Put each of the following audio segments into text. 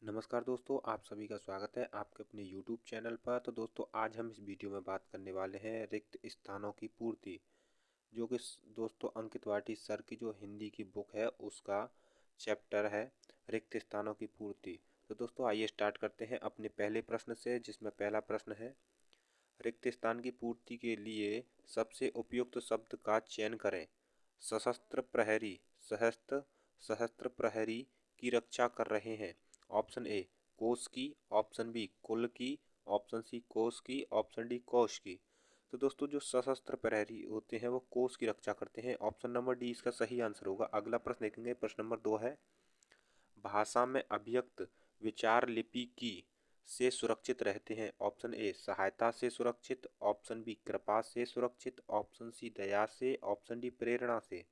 नमस्कार दोस्तों, आप सभी का स्वागत है आपके अपने YouTube चैनल पर। तो दोस्तों, आज हम इस वीडियो में बात करने वाले हैं रिक्त स्थानों की पूर्ति, जो कि दोस्तों अंकित वाटी सर की जो हिंदी की बुक है उसका चैप्टर है रिक्त स्थानों की पूर्ति। तो दोस्तों आइए स्टार्ट करते हैं अपने पहले प्रश्न से, जिसमें पहला प्रश्न है, रिक्त स्थान की पूर्ति के लिए सबसे उपयुक्त शब्द का चयन करें। सशस्त्र प्रहरी, सहस्त्र सहस्त्र प्रहरी की रक्षा कर रहे हैं। ऑप्शन ए कोष की, ऑप्शन बी कुल की, ऑप्शन सी कोष की, ऑप्शन डी कोष की। तो दोस्तों जो सशस्त्र प्रहरी होते हैं वो कोष की रक्षा करते हैं। ऑप्शन नंबर डी इसका सही आंसर होगा। अगला प्रश्न देखेंगे, प्रश्न नंबर 2 है, भाषा में अभिव्यक्त विचार लिपि की से सुरक्षित रहते हैं। ऑप्शन ए सहायता से सुरक्षित, ऑप्शन बी कृपा से सुरक्षित, ऑप्शन सी दया से, ऑप्शन डी प्रेरणा से।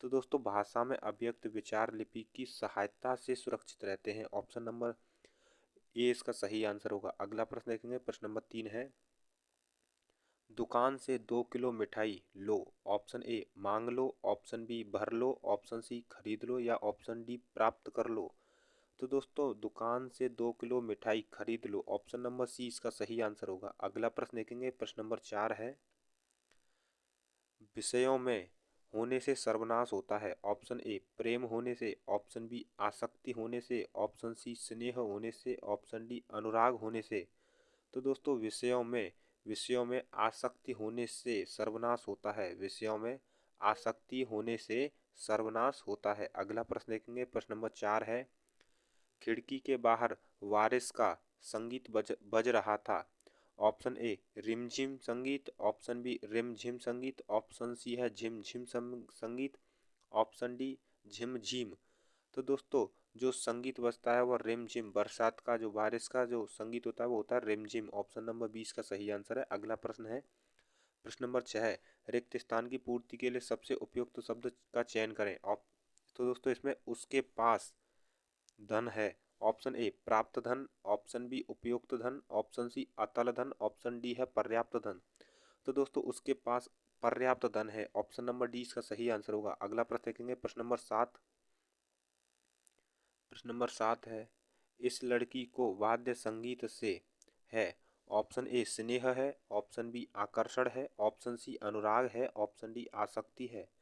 तो दोस्तों भाषा में अभिव्यक्त विचार लिपि की सहायता से सुरक्षित रहते हैं। ऑप्शन नंबर ए इसका सही आंसर होगा। अगला प्रश्न देखेंगे, प्रश्न नंबर 3 है, दुकान से 2 किलो मिठाई लो। ऑप्शन ए मांग लो, ऑप्शन बी भर लो, ऑप्शन सी खरीद लो या ऑप्शन डी प्राप्त कर लो। तो दोस्तों दुकान से 2 किलो मिठाई खरीद लो, ऑप्शन नंबर सी इसका सही आंसर होगा। अगला प्रश्न देखेंगे, प्रश्न नंबर 4 है, विषयों में होने से सर्वनाश होता है। ऑप्शन ए प्रेम होने से, ऑप्शन बी आसक्ति होने से, ऑप्शन सी स्नेह होने से, ऑप्शन डी अनुराग होने से। तो दोस्तों विषयों में आसक्ति होने से सर्वनाश होता है। विषयों में आसक्ति होने से सर्वनाश होता है। अगला प्रश्न देखेंगे, प्रश्न नंबर 4 है, खिड़की के बाहर बारिश का संगीत बज रहा था। ऑप्शन ए रिमझिम संगीत, ऑप्शन बी रिमझिम संगीत, ऑप्शन सी है झिमझिम संगीत, ऑप्शन डी झिमझिम। तो दोस्तों जो संगीत बजता है वो रिमझिम, बरसात का जो बारिश का जो संगीत होता है वो होता है रिमझिम। ऑप्शन नंबर 20 का सही आंसर है। अगला प्रश्न है, प्रश्न नंबर 6 है, रिक्त स्थान की पूर्ति के लिए सबसे उपयुक्त शब्द का चयन करें। तो दोस्तों इसमें उसके पास धन है। ऑप्शन ए प्राप्त धन, ऑप्शन बी उपयुक्त धन, ऑप्शन सी अतल धन, ऑप्शन डी है पर्याप्त धन। तो दोस्तों उसके पास पर्याप्त धन है। ऑप्शन नंबर डी इसका सही आंसर होगा। अगला प्रश्न देखेंगे, प्रश्न नंबर 7। प्रश्न नंबर 7 है, इस लड़की को वाद्य संगीत से है। ऑप्शन ए स्नेह है, ऑप्शन बी आकर्षण है, ऑप्शन सी अनुराग है, ऑप्शन डी आसक्ति है।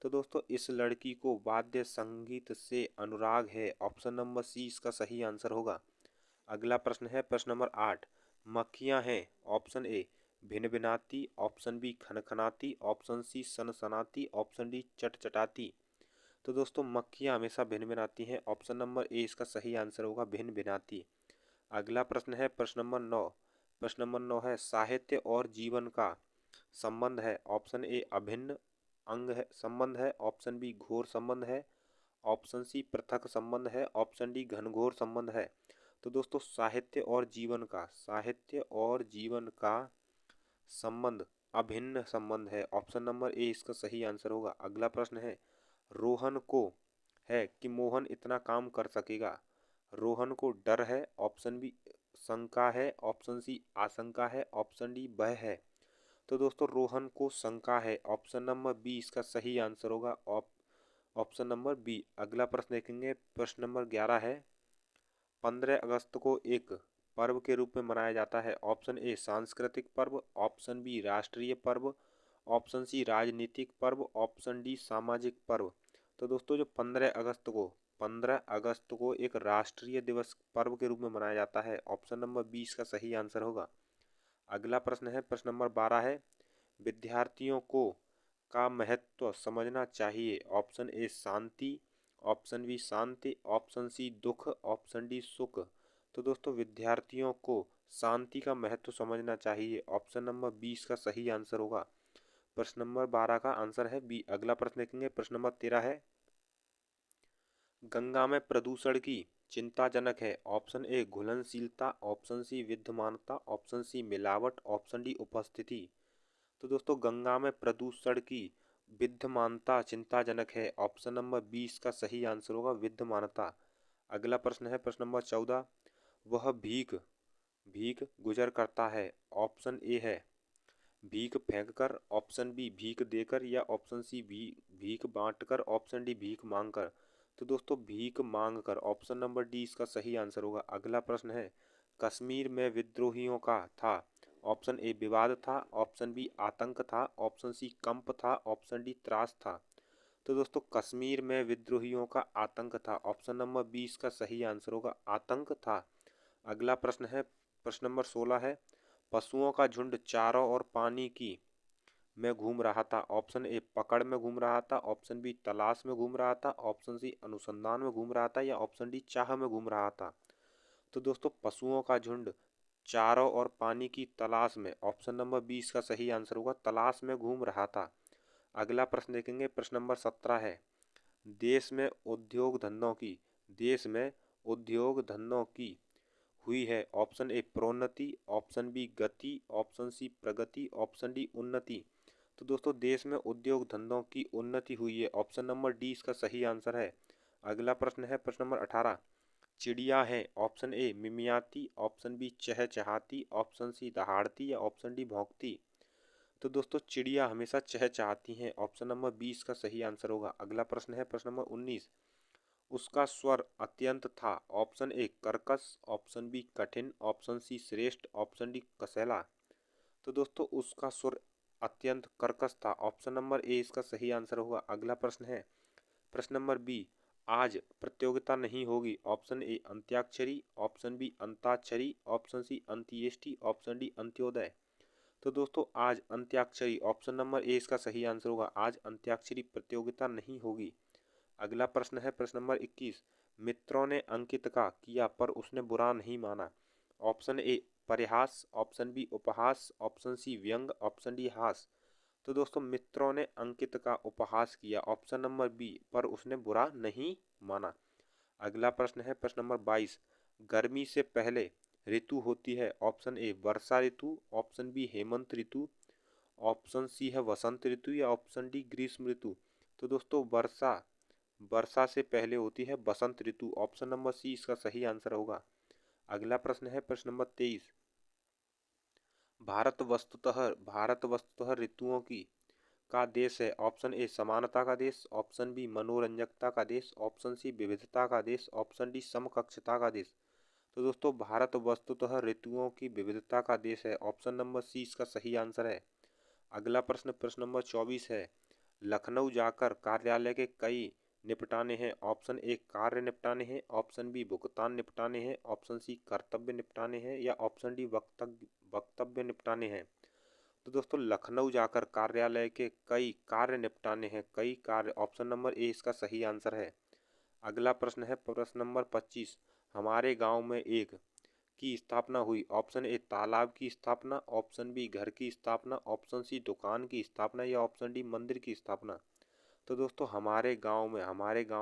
तो दोस्तों इस लड़की को वाद्य संगीत से अनुराग है। ऑप्शन नंबर सी इसका सही आंसर होगा। अगला प्रश्न है, प्रश्न नंबर 8, मक्खियां हैं। ऑप्शन ए भिनभिनाती, ऑप्शन बी खनखनाती, ऑप्शन सी सनसनाती, ऑप्शन डी चटचटाती। तो दोस्तों मक्खियां हमेशा भिनभिनाती हैं। ऑप्शन नंबर ए इसका सही आंसर होगा, भिनभिनाती। अगला प्रश्न है, प्रश्न नंबर 9। प्रश्न नंबर 9 है, साहित्य और जीवन का संबंध है। ऑप्शन ए अभिन्न अंग है संबंध है, ऑप्शन बी घोर संबंध है, ऑप्शन सी पृथक संबंध है, ऑप्शन डी घनघोर संबंध है। तो दोस्तों साहित्य और जीवन का संबंध अभिन्न संबंध है। ऑप्शन नंबर ए इसका सही आंसर होगा। अगला प्रश्न है, रोहन को है कि मोहन इतना काम कर सकेगा। रोहन को डर है, ऑप्शन बी शंका है, ऑप्शन सी आशंका है, ऑप्शन डी भय है। तो दोस्तों रोहन को शंका है। ऑप्शन नंबर बी इसका सही आंसर होगा। Option number B. अगला प्रश्न देखेंगे, प्रश्न नंबर 11 है, 15 अगस्त को एक पर्व के रूप में मनाया जाता है। ऑप्शन ए सांस्कृतिक पर्व, ऑप्शन बी राष्ट्रीय पर्व, ऑप्शन सी राजनीतिक पर्व, ऑप्शन डी सामाजिक पर्व। तो दोस्तों जो 15 अगस्त को एक राष्ट्रीय दिवस पर्व के रूप में मनाया जाता है। ऑप्शन नंबर 20 का सही आंसर होगा। अगला प्रश्न है, प्रश्न नंबर 12 है, विद्यार्थियों को का महत्व समझना चाहिए। ऑप्शन ए शांति, ऑप्शन बी शांति, ऑप्शन सी दुख, ऑप्शन डी सुख। तो दोस्तों विद्यार्थियों को शांति का महत्व समझना चाहिए। ऑप्शन नंबर 20 का सही आंसर होगा। प्रश्न नंबर 12 का आंसर है बी। अगला प्रश्न देखेंगे, प्रश्न नंबर 13 है, गंगा में प्रदूषण की चिंताजनक है। ऑप्शन ए घुलनशीलता, ऑप्शन सी विद्यमानता, ऑप्शन सी मिलावट, ऑप्शन डी उपस्थिति। तो दोस्तों गंगा में प्रदूषण की विद्यमानता चिंताजनक है। ऑप्शन नंबर 20 का सही आंसर होगा, विद्यमानता। अगला प्रश्न है, प्रश्न नंबर 14, वह भीख भीख गुजर करता है। ऑप्शन ए है भीख फेंककर, ऑप्शन बी भीख देकर या ऑप्शन सी भी भीख बांटकर, ऑप्शन डी भीख मांगकर। तो दोस्तों भीख मांग कर, ऑप्शन नंबर डी इसका सही आंसर होगा। अगला प्रश्न है, कश्मीर में विद्रोहियों का था। ऑप्शन ए विवाद था, ऑप्शन बी आतंक था, ऑप्शन सी कंप था, ऑप्शन डी त्रास था। तो दोस्तों कश्मीर में विद्रोहियों का आतंक था, ऑप्शन नंबर बी इसका सही आंसर होगा, आतंक था। अगला प्रश्न है, प्रश्न नंबर 16 है, पशुओं का झुंड चारों और पानी की में घूम रहा था। ऑप्शन ए पकड़ में घूम रहा था, ऑप्शन बी तलाश में घूम रहा था, ऑप्शन सी अनुसंधान में घूम रहा था, या ऑप्शन डी चाह में घूम रहा था। तो दोस्तों पशुओं का झुंड चारों और पानी की तलाश में, ऑप्शन नंबर 20 का सही आंसर होगा, तलाश में घूम रहा था। अगला प्रश्न देखेंगे, प्रश्न नंबर 17 है, देश में उद्योग धंधों की देश में उद्योग धंधों की हुई है। ऑप्शन ए प्रोन्नति, ऑप्शन बी गति, ऑप्शन सी प्रगति, ऑप्शन डी उन्नति। तो दोस्तों देश में उद्योग धंधों की उन्नति हुई है, ऑप्शन नंबर डी इसका सही आंसर है। अगला प्रश्न है, प्रश्न नंबर 18, चिड़िया है। ऑप्शन ए मिमियाती, ऑप्शन बी चहचहाती, ऑप्शन सी दहाड़ती, या ऑप्शन डी भौंकती। तो दोस्तों चिड़िया हमेशा चहचहाती हैं, ऑप्शन नंबर 20 का सही आंसर होगा। अगला प्रश्न है, प्रश्न नंबर 19, उसका स्वर अत्यंत था। ऑप्शन ए कर्कश, ऑप्शन बी कठिन, ऑप्शन सी श्रेष्ठ, ऑप्शन डी कसैला। तो दोस्तों उसका स्वर अत्यंत कर्कश था, ऑप्शन नंबर ए इसका सही आंसर होगा। अगला प्रश्न है, प्रश्न नंबर बी, आज प्रतियोगिता नहीं होगी। ऑप्शन ए अंत्याक्षरी, ऑप्शन बी अंताक्षरी, ऑप्शन सी अंत्येष्टि, ऑप्शन डी अंत्योदय। तो दोस्तों आज अंत्याक्षरी, ऑप्शन नंबर ए इसका सही आंसर होगा, आज अंत्याक्षरी प्रतियोगिता नहीं होगी। अगला प्रश्न है, प्रश्न नंबर 21, मित्रों ने अंकित का किया पर उसने बुरा नहीं माना। ऑप्शन ए परिहास, ऑप्शन बी उपहास, ऑप्शन सी व्यंग, ऑप्शन डी हास। तो दोस्तों मित्रों ने अंकित का उपहास किया, ऑप्शन नंबर बी, पर उसने बुरा नहीं माना। अगला प्रश्न है, प्रश्न नंबर 22, गर्मी से पहले ऋतु होती है। ऑप्शन ए वर्षा ऋतु, ऑप्शन बी हेमंत ऋतु, ऑप्शन सी है वसंत ऋतु, या ऑप्शन डी ग्रीष्म ऋतु। तो दोस्तों वर्षा वर्षा से पहले होती है बसंत ऋतु, ऑप्शन नंबर सी इसका सही आंसर होगा। अगला प्रश्न है, प्रश्न नंबर 23, भारत वस्तुतः ऋतुओं की का देश है। ऑप्शन ए समानता का देश, ऑप्शन बी मनोरंजकता का देश, ऑप्शन सी विविधता का देश, ऑप्शन डी समकक्षता का देश। तो दोस्तों भारत वस्तुतः ऋतुओं की विविधता का देश है, ऑप्शन नंबर सी इसका सही आंसर है। अगला प्रश्न, प्रश्न नंबर 24 है, लखनऊ जाकर कार्यालय के कई निपटाने हैं। ऑप्शन ए कार्य निपटाने हैं, ऑप्शन बी भुगतान निपटाने हैं, ऑप्शन सी कर्तव्य निपटाने हैं, या ऑप्शन डी वक्तव्य निपटाने हैं। तो दोस्तों लखनऊ जाकर कार्यालय के कई कार्य निपटाने हैं, कई कार्य, ऑप्शन नंबर ए इसका सही आंसर है। अगला प्रश्न है, प्रश्न नंबर 25, हमारे गांव में एक की स्थापना हुई। ऑप्शन ए तालाब की स्थापना, ऑप्शन बी घर की स्थापना, ऑप्शन सी दुकान की स्थापना, या ऑप्शन डी मंदिर की स्थापना। तो दोस्तों हमारे गांव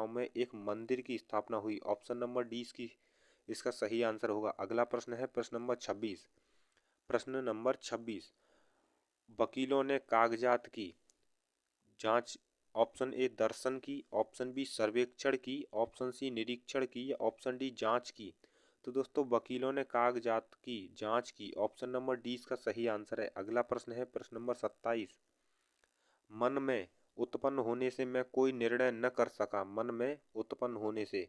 में एक मंदिर की स्थापना हुई, ऑप्शन नंबर डी इसका सही आंसर होगा। अगला प्रश्न है, प्रश्न नंबर 26, वकीलों ने कागजात की जांच। ऑप्शन ए दर्शन की, ऑप्शन बी सर्वेक्षण की, ऑप्शन सी निरीक्षण की, या ऑप्शन डी जांच की। तो दोस्तों वकीलों ने कागजात की जांच की, ऑप्शन नंबर डी इसका सही आंसर है। अगला प्रश्न है, प्रश्न नंबर 27, मन में उत्पन्न होने से मैं कोई निर्णय न कर सका। मन में उत्पन्न होने से,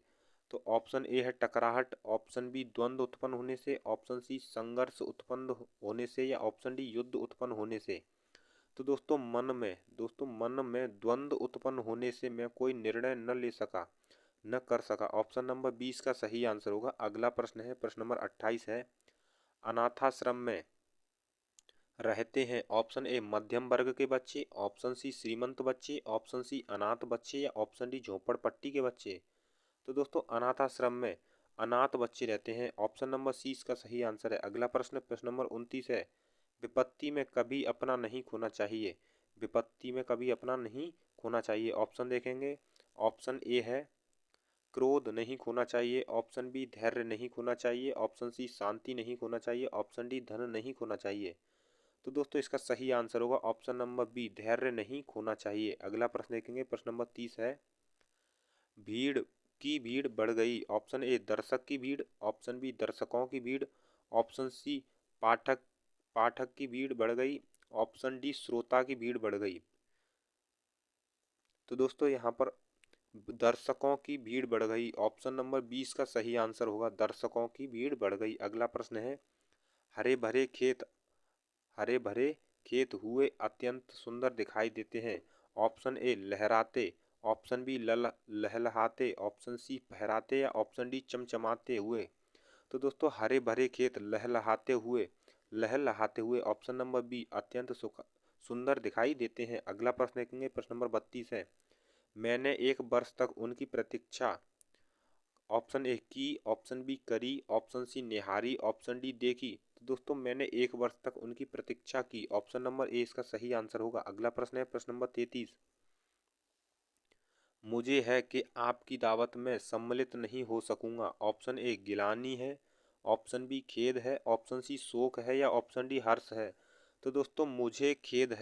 तो ऑप्शन ए है टकराहट, ऑप्शन बी द्वंद्व उत्पन्न होने से, ऑप्शन सी संघर्ष उत्पन्न होने से, या ऑप्शन डी युद्ध उत्पन्न होने से। तो दोस्तों मन में द्वंद्व उत्पन्न होने से मैं कोई निर्णय न कर सका, ऑप्शन नंबर 20 का सही आंसर होगा। अगला प्रश्न है, प्रश्न नंबर 28 है, अनाथाश्रम में रहते हैं। ऑप्शन ए मध्यम वर्ग के बच्चे, ऑप्शन सी श्रीमंत बच्चे, ऑप्शन सी अनाथ बच्चे, या ऑप्शन डी झोपड़पट्टी के बच्चे। तो दोस्तों अनाथ आश्रम में अनाथ बच्चे रहते हैं, ऑप्शन नंबर सी इसका सही आंसर है। अगला प्रश्न, प्रश्न नंबर 29 है, विपत्ति में कभी अपना नहीं खोना चाहिए। विपत्ति में कभी अपना नहीं खोना चाहिए, ऑप्शन देखेंगे। ऑप्शन ए है क्रोध नहीं खोना चाहिए, ऑप्शन बी धैर्य नहीं खोना चाहिए, ऑप्शन सी शांति नहीं खोना चाहिए, ऑप्शन डी धन नहीं खोना चाहिए। तो दोस्तों इसका सही आंसर होगा ऑप्शन नंबर बी, धैर्य नहीं खोना चाहिए। अगला प्रश्न देखेंगे, प्रश्न नंबर 30 है, भीड़ बढ़ गई। ऑप्शन ए दर्शक की भीड़, ऑप्शन बी दर्शकों की भीड़, ऑप्शन सी पाठक पाठक की भीड़ बढ़ गई, ऑप्शन डी श्रोता की भीड़ बढ़ गई। तो दोस्तों यहाँ पर दर्शकों की भीड़ बढ़ गई। ऑप्शन नंबर 20 का सही आंसर होगा दर्शकों की भीड़ बढ़ गई। अगला प्रश्न है, हरे भरे खेत हरे भरे खेत हुए अत्यंत सुंदर दिखाई देते हैं। ऑप्शन ए लहराते, ऑप्शन बी लहलहाते, ऑप्शन सी फहराते या ऑप्शन डी चमचमाते हुए। तो दोस्तों हरे भरे खेत लहलहाते हुए ऑप्शन नंबर बी अत्यंत सुंदर दिखाई देते हैं। अगला प्रश्न देखेंगे, प्रश्न नंबर 32 है, मैंने एक वर्ष तक उनकी प्रतीक्षा। ऑप्शन ए की, ऑप्शन बी करी, ऑप्शन सी निहारी, ऑप्शन डी देखी। तो दोस्तों मैंने एक वर्ष तक उनकी प्रतीक्षा की। ऑप्शन नंबर ए इसका सही आंसर होगा। अगला प्रश्न है प्रश्न नंबर 33, मुझे है कि आपकी दावत में सम्मिलित नहीं हो सकूंगा। ऑप्शन ए गिलानी है, ऑप्शन बी खेद है, ऑप्शन सी शोक है या ऑप्शन डी हर्ष है। तो दोस्तों मुझे खेद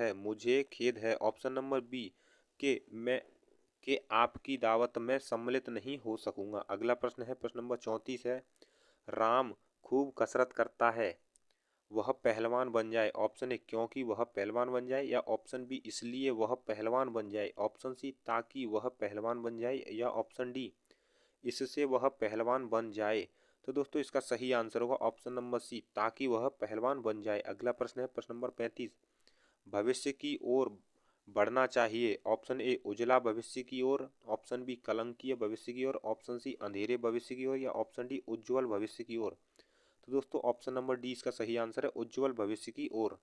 है ऑप्शन नंबर बी के आपकी दावत में सम्मिलित नहीं हो सकूंगा। अगला प्रश्न है प्रश्न नंबर 34 है, राम खूब कसरत करता है, वह पहलवान बन जाए। ऑप्शन ए क्योंकि वह पहलवान बन जाए या ऑप्शन बी इसलिए वह पहलवान बन जाए, ऑप्शन सी ताकि वह पहलवान बन जाए या ऑप्शन डी इससे वह पहलवान बन जाए। तो दोस्तों इसका सही आंसर होगा ऑप्शन नंबर सी, ताकि वह पहलवान बन जाए। अगला प्रश्न है प्रश्न नंबर 35, भविष्य की ओर बढ़ना चाहिए। ऑप्शन ए उजला भविष्य की ओर, ऑप्शन बी कलंकित भविष्य की ओर, ऑप्शन सी अंधेरे भविष्य की ओर या ऑप्शन डी उज्जवल भविष्य की ओर। तो दोस्तों ऑप्शन नंबर डी इसका सही आंसर है उज्जवल भविष्य की ओर।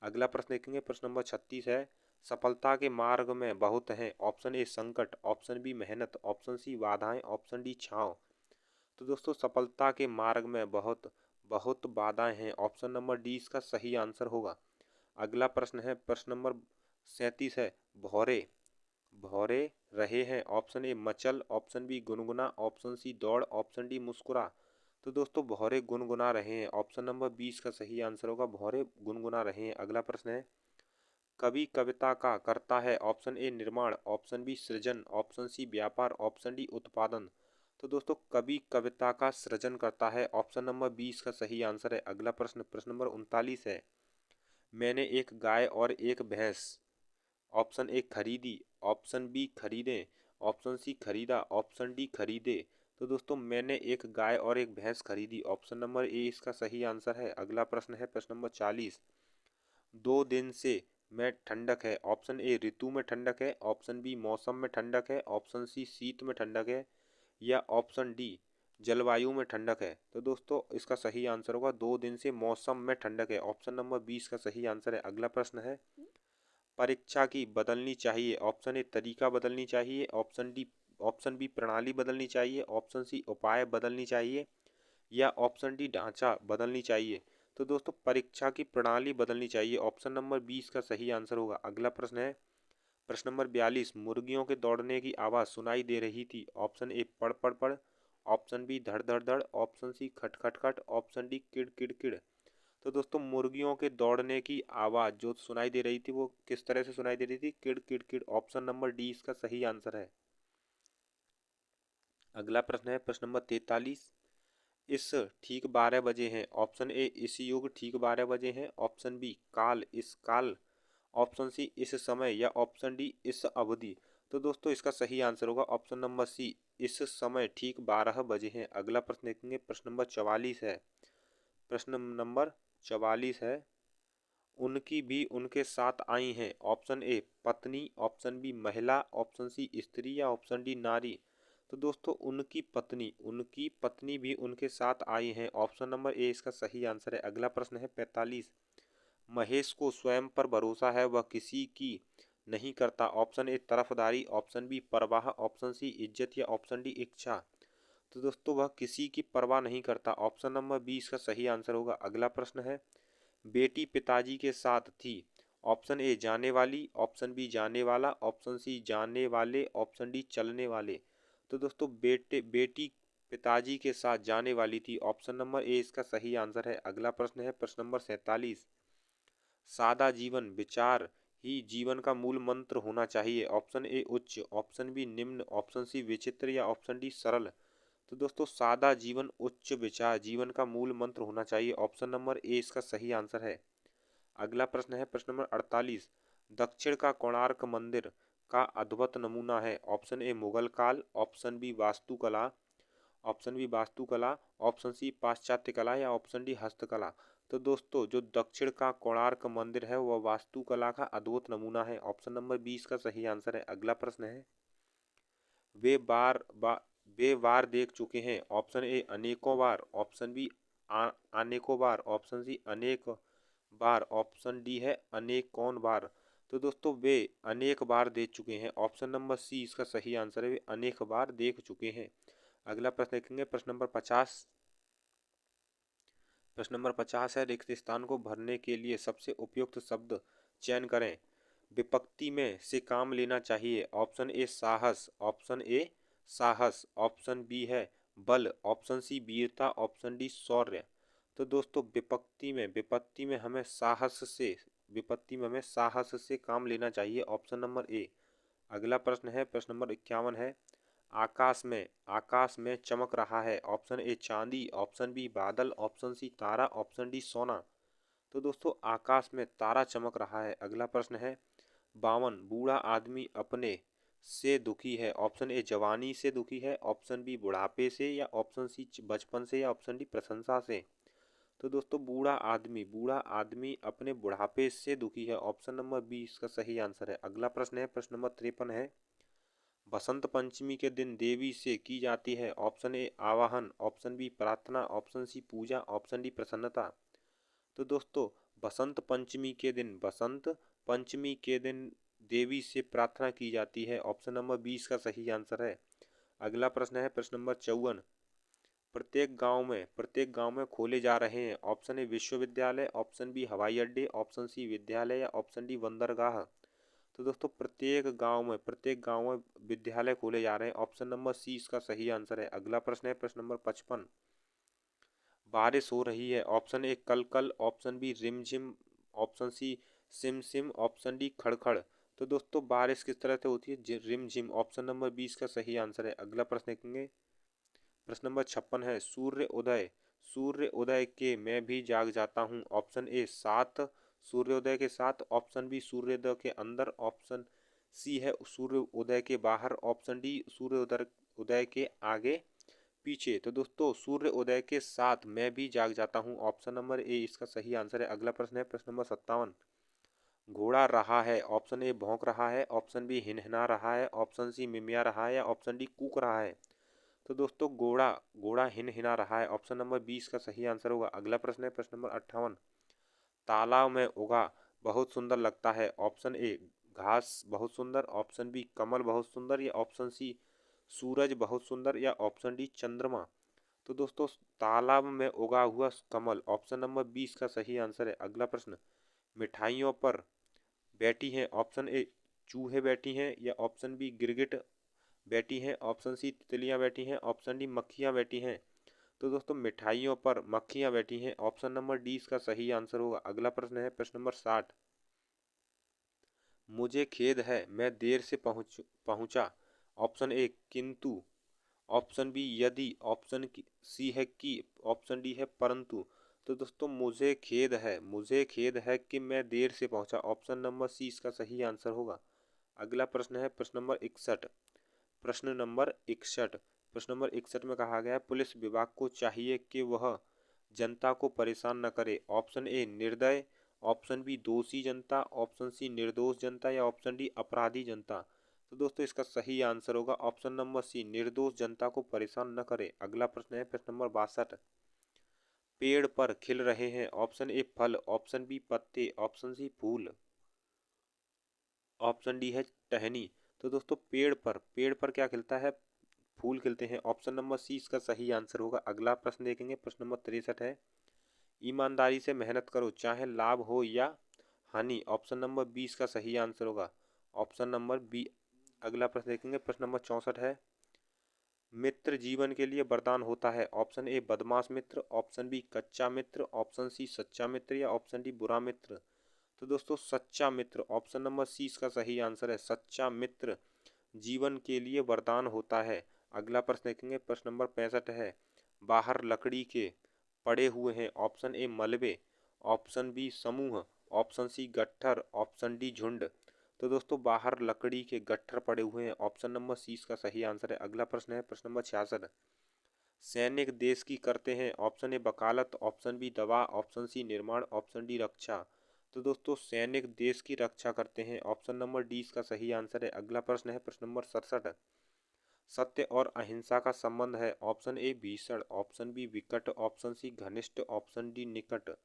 अगला प्रश्न देखेंगे प्रश्न नंबर 36 है, सफलता के मार्ग में बहुत हैं। ऑप्शन ए संकट, ऑप्शन बी मेहनत, ऑप्शन सी बाधाएं, ऑप्शन डी छांव। तो दोस्तों सफलता के मार्ग में बहुत बहुत बाधाएं हैं। ऑप्शन नंबर डी इसका सही आंसर होगा। अगला प्रश्न है प्रश्न नंबर 37 है, भौरे भौरे रहे हैं। ऑप्शन ए मचल, ऑप्शन बी गुनगुना, ऑप्शन सी दौड़, ऑप्शन डी मुस्कुरा। तो दोस्तों भौरे गुनगुना रहे हैं। ऑप्शन नंबर 20 का सही आंसर होगा भौरे गुनगुना रहे हैं। अगला प्रश्न है, कवि कविता का करता है। ऑप्शन ए निर्माण, ऑप्शन बी सृजन, ऑप्शन सी व्यापार, ऑप्शन डी उत्पादन। तो दोस्तों कवि कविता का सृजन करता है। ऑप्शन नंबर 20 का सही आंसर है। अगला प्रश्न प्रश्न नंबर 39 है, मैंने एक गाय और एक भैंस। ऑप्शन ए खरीदी, ऑप्शन बी खरीदें, ऑप्शन सी खरीदा, ऑप्शन डी खरीदे। तो दोस्तों मैंने एक गाय और एक भैंस खरीदी। ऑप्शन नंबर ए इसका सही आंसर है। अगला प्रश्न है प्रश्न नंबर 40, 2 दिन से में ठंडक है। ऑप्शन ए ऋतु में ठंडक है, ऑप्शन बी मौसम में ठंडक है, ऑप्शन सी शीत में ठंडक है या ऑप्शन डी जलवायु में ठंडक है। तो दोस्तों इसका सही आंसर होगा 2 दिन से मौसम में ठंडक है। ऑप्शन नंबर 20 का सही आंसर है। अगला प्रश्न है, परीक्षा की बदलनी चाहिए। ऑप्शन ए तरीका बदलनी चाहिए, ऑप्शन बी प्रणाली बदलनी चाहिए, ऑप्शन सी उपाय बदलनी चाहिए या ऑप्शन डी ढांचा बदलनी चाहिए। तो दोस्तों परीक्षा की प्रणाली बदलनी चाहिए। ऑप्शन नंबर 20 का सही आंसर होगा। अगला प्रश्न है प्रश्न नंबर 42, मुर्गियों के दौड़ने की आवाज़ सुनाई दे रही थी। ऑप्शन ए पड़ पड़ पड़, ऑप्शन बी धड़ धड़ धड़, ऑप्शन सी खट खट खट, ऑप्शन डी किड़ किड़ किड़। तो दोस्तों मुर्गियों के दौड़ने की आवाज़ जो सुनाई दे रही थी वो किस तरह से सुनाई दे रही थी, किड़ किड़ किड़। ऑप्शन नंबर डी इसका सही आंसर है। अगला प्रश्न है प्रश्न नंबर 43, इस ठीक 12 बजे हैं। ऑप्शन ए इस युग ठीक 12 बजे हैं, ऑप्शन बी काल इस काल, ऑप्शन सी इस समय या ऑप्शन डी इस अवधि। तो दोस्तों इसका सही आंसर होगा ऑप्शन नंबर सी, इस समय ठीक 12 बजे हैं। अगला प्रश्न देखेंगे प्रश्न नंबर 44 है। प्रश्न नंबर 44 है, उनकी भी उनके साथ आई हैं। ऑप्शन ए पत्नी, ऑप्शन बी महिला, ऑप्शन सी स्त्री या ऑप्शन डी नारी। तो दोस्तों उनकी पत्नी भी उनके साथ आई हैं। ऑप्शन नंबर ए इसका सही आंसर है। अगला प्रश्न है 45, महेश को स्वयं पर भरोसा है, वह किसी की नहीं करता। ऑप्शन ए तरफदारी, ऑप्शन बी परवाह, ऑप्शन सी इज्जत या ऑप्शन डी इच्छा। तो दोस्तों वह किसी की परवाह नहीं करता। ऑप्शन नंबर बी इसका सही आंसर होगा। अगला प्रश्न है, बेटी पिताजी के साथ थी। ऑप्शन ए जाने वाली, ऑप्शन बी जाने वाला, ऑप्शन सी जाने वाले, ऑप्शन डी चलने वाले। तो दोस्तों बेटी पिताजी के साथ जाने वाली थी। ऑप्शन नंबर ए इसका सही आंसर है। अगला प्रश्न है प्रश्न नंबर 47, सादा जीवन विचार ही जीवन का मूल मंत्र होना चाहिए। ऑप्शन ए उच्च, ऑप्शन बी निम्न, ऑप्शन सी विचित्र या ऑप्शन डी सरल। तो दोस्तों सादा जीवन उच्च विचार जीवन का मूल मंत्र होना चाहिए। ऑप्शन नंबर ए इसका सही आंसर है। अगला प्रश्न है प्रश्न नंबर 48, दक्षिण का कोणार्क मंदिर का अद्भुत नमूना है? ऑप्शन ए मुगल काल, ऑप्शन बी वास्तुकला, ऑप्शन बी वास्तुकला, ऑप्शन सी पाश्चात्य कला या ऑप्शन डी हस्तकला। तो दोस्तों जो दक्षिण का कोणार्क मंदिर है वह वास्तुकला का अद्भुत नमूना है। ऑप्शन नंबर 20 का सही आंसर है। अगला प्रश्न है, वे बार बा, वे वार देख चुके हैं? ऑप्शन ए अनेकों बार, ऑप्शन बी अनेकों बार, ऑप्शन सी अनेक बार, ऑप्शन डी है अनेकौन बार। तो दोस्तों वे अनेक बार देख चुके हैं। ऑप्शन नंबर सी इसका सही आंसर है, वे अनेक बार देख चुके हैं। अगला प्रश्न देखेंगे, प्रश्न नंबर 50। प्रश्न नंबर 50 है, रिक्त स्थान को भरने के लिए सबसे उपयुक्त शब्द चयन करें। विपत्ति में से काम लेना चाहिए। ऑप्शन ए साहस, ऑप्शन ए साहस, ऑप्शन बी है बल, ऑप्शन सी वीरता, ऑप्शन डी शौर्य। तो दोस्तों विपत्ति में हमें साहस से काम लेना चाहिए। Option number A. अगला प्रश्न है, प्रश्न नंबर 51 है, आकाश में चमक रहा है। ऑप्शन ए चांदी, ऑप्शन बी बादल, ऑप्शन सी तारा, ऑप्शन डी सोना। तो दोस्तों आकाश में तारा चमक रहा है। अगला प्रश्न है, 52 बूढ़ा आदमी अपने से दुखी है। ऑप्शन ए जवानी से दुखी है, ऑप्शन बी बुढ़ापे से या ऑप्शन सी बचपन से या ऑप्शन डी प्रशंसा से। तो दोस्तों बूढ़ा आदमी अपने बुढ़ापे से दुखी है। ऑप्शन नंबर बी इसका सही आंसर है। अगला प्रश्न है, प्रश्न नंबर 53 है, बसंत पंचमी के दिन देवी से की जाती है। ऑप्शन ए आवाहन, ऑप्शन बी प्रार्थना, ऑप्शन सी पूजा, ऑप्शन डी प्रसन्नता। तो दोस्तों बसंत पंचमी के दिन देवी से प्रार्थना की जाती है। ऑप्शन नंबर 20 का सही आंसर है। अगला प्रश्न है, प्रश्न नंबर 54, प्रत्येक गांव में खोले जा रहे हैं। ऑप्शन ए विश्वविद्यालय, ऑप्शन बी हवाई अड्डे, ऑप्शन सी विद्यालय या ऑप्शन डी बंदरगाह। तो दोस्तों प्रत्येक गांव में विद्यालय खोले जा रहे हैं। ऑप्शन नंबर सी इसका सही आंसर है। अगला प्रश्न है, प्रश्न नंबर 55, बारिश हो रही है। ऑप्शन ए कल कल, ऑप्शन बी रिमझिम, ऑप्शन सी सिम सिम, ऑप्शन डी खड़खड़। तो दोस्तों बारिश किस तरह से होती है? रिमझिम। ऑप्शन नंबर 20 का सही आंसर है। अगला प्रश्न देखेंगे, प्रश्न नंबर 56 है, सूर्य उदय के मैं भी जाग जाता हूँ। ऑप्शन ए 7 सूर्योदय के साथ, ऑप्शन बी सूर्योदय के अंदर, ऑप्शन सी है सूर्य उदय के बाहर, ऑप्शन डी सूर्य उदय के आगे पीछे। तो दोस्तों सूर्य उदय के साथ मैं भी जाग जाता हूँ। ऑप्शन नंबर ए इसका सही आंसर है। अगला प्रश्न है, प्रश्न नंबर 57, घोड़ा रहा है। ऑप्शन ए भौंक रहा है, ऑप्शन बी हिनहिना रहा है, ऑप्शन सी मिमिया रहा है या ऑप्शन डी कूक रहा है। तो दोस्तों घोड़ा हिनहिना रहा है। ऑप्शन नंबर 20 का सही आंसर होगा। अगला प्रश्न है, प्रश्न नंबर 58, तालाब में उगा बहुत सुंदर लगता है। ऑप्शन ए घास बहुत सुंदर, ऑप्शन बी कमल बहुत सुंदर या ऑप्शन सी सूरज बहुत सुंदर या ऑप्शन डी चंद्रमा। तो दोस्तों तालाब में उगा हुआ कमल, ऑप्शन नंबर 20 का सही आंसर है। अगला प्रश्न, मिठाइयों पर बैठी हैं। ऑप्शन ए चूहे बैठी हैं या ऑप्शन बी गिरगिट बैठी हैं, ऑप्शन सी तितलियां बैठी हैं, ऑप्शन डी मक्खियां बैठी हैं। तो दोस्तों मिठाइयों पर मक्खियां बैठी हैं। ऑप्शन नंबर डी इसका सही आंसर होगा। अगला प्रश्न है, प्रश्न नंबर 60, मुझे खेद है मैं देर से पहुंचा। ऑप्शन ए किंतु, ऑप्शन बी यदि, ऑप्शन सी है कि, ऑप्शन डी है परंतु। तो दोस्तों मुझे खेद है कि मैं देर से पहुंचा। ऑप्शन नंबर सी इसका सही आंसर होगा। अगला प्रश्न है, प्रश्न नंबर 61, प्रश्न नंबर 61 में कहा गया है, पुलिस विभाग को चाहिए कि वह जनता को परेशान न करे। ऑप्शन ए निर्दय, ऑप्शन बी दोषी जनता, ऑप्शन सी निर्दोष जनता या ऑप्शन डी अपराधी जनता। तो दोस्तों इसका सही आंसर होगा ऑप्शन नंबर सी, निर्दोष जनता को परेशान न करे। अगला प्रश्न है, प्रश्न नंबर 62, पेड़ पर खिल रहे हैं। ऑप्शन ए फल, ऑप्शन बी पत्ते, ऑप्शन सी फूल, ऑप्शन डी है टहनी। तो दोस्तों पेड़ पर क्या खिलता है? फूल खिलते हैं। ऑप्शन नंबर सी इसका सही आंसर होगा। अगला प्रश्न देखेंगे, प्रश्न नंबर 63 है, ईमानदारी से मेहनत करो चाहे लाभ हो या हानि। ऑप्शन नंबर 20 का सही आंसर होगा। Option number B. अगला प्रश्न देखेंगे, प्रश्न नंबर 64 है, मित्र जीवन के लिए वरदान होता है। ऑप्शन ए बदमाश मित्र, ऑप्शन बी कच्चा मित्र, ऑप्शन सी सच्चा मित्र या ऑप्शन डी बुरा मित्र। तो दोस्तों सच्चा मित्र, ऑप्शन नंबर सी इसका सही आंसर है। सच्चा मित्र जीवन के लिए वरदान होता है। अगला प्रश्न देखेंगे, प्रश्न नंबर 65 है, बाहर लकड़ी के पड़े हुए हैं। ऑप्शन ए मलबे, ऑप्शन बी समूह, ऑप्शन सी गट्ठर, ऑप्शन डी झुंड। तो दोस्तों बाहर लकड़ी के गट्ठर पड़े हुए हैं। ऑप्शन नंबर सी इसका सही आंसर है। अगला प्रश्न है प्रश्न नंबर 66। सैनिक देश की करते हैं। ऑप्शन ए वकालत, ऑप्शन बी दवा, ऑप्शन सी निर्माण, ऑप्शन डी रक्षा। तो दोस्तों सैनिक देश की रक्षा करते हैं। ऑप्शन नंबर डी इसका सही आंसर है। अगला प्रश्न है प्रश्न नंबर 67। सत्य और अहिंसा का संबंध है। ऑप्शन ए भीषण, ऑप्शन बी विकट, ऑप्शन सी घनिष्ठ, ऑप्शन डी निकट।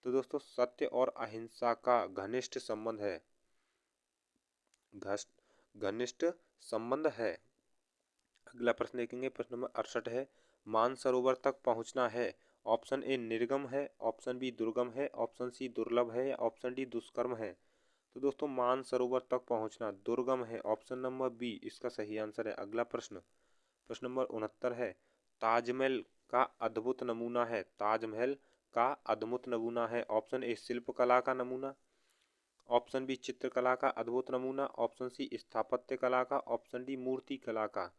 तो दोस्तों सत्य और अहिंसा का घनिष्ठ संबंध है। घनिष्ठ संबंध है। अगला प्रश्न देखेंगे प्रश्न नंबर 68 है। मानसरोवर तक पहुंचना है। ऑप्शन ए निर्गम है, ऑप्शन बी दुर्गम है, ऑप्शन सी दुर्लभ है या ऑप्शन डी दुष्कर्म है। तो दोस्तों मानसरोवर तक पहुंचना दुर्गम है। ऑप्शन नंबर बी इसका सही आंसर है। अगला प्रश्न प्रश्न नंबर 69 है। ताजमहल का अद्भुत नमूना है। ताजमहल का अद्भुत नमूना है। ऑप्शन ए शिल्पकला का नमूना, ऑप्शन बी चित्रकला का अद्भुत नमूना, ऑप्शन सी स्थापत्य कला का, ऑप्शन डी मूर्ति कला का।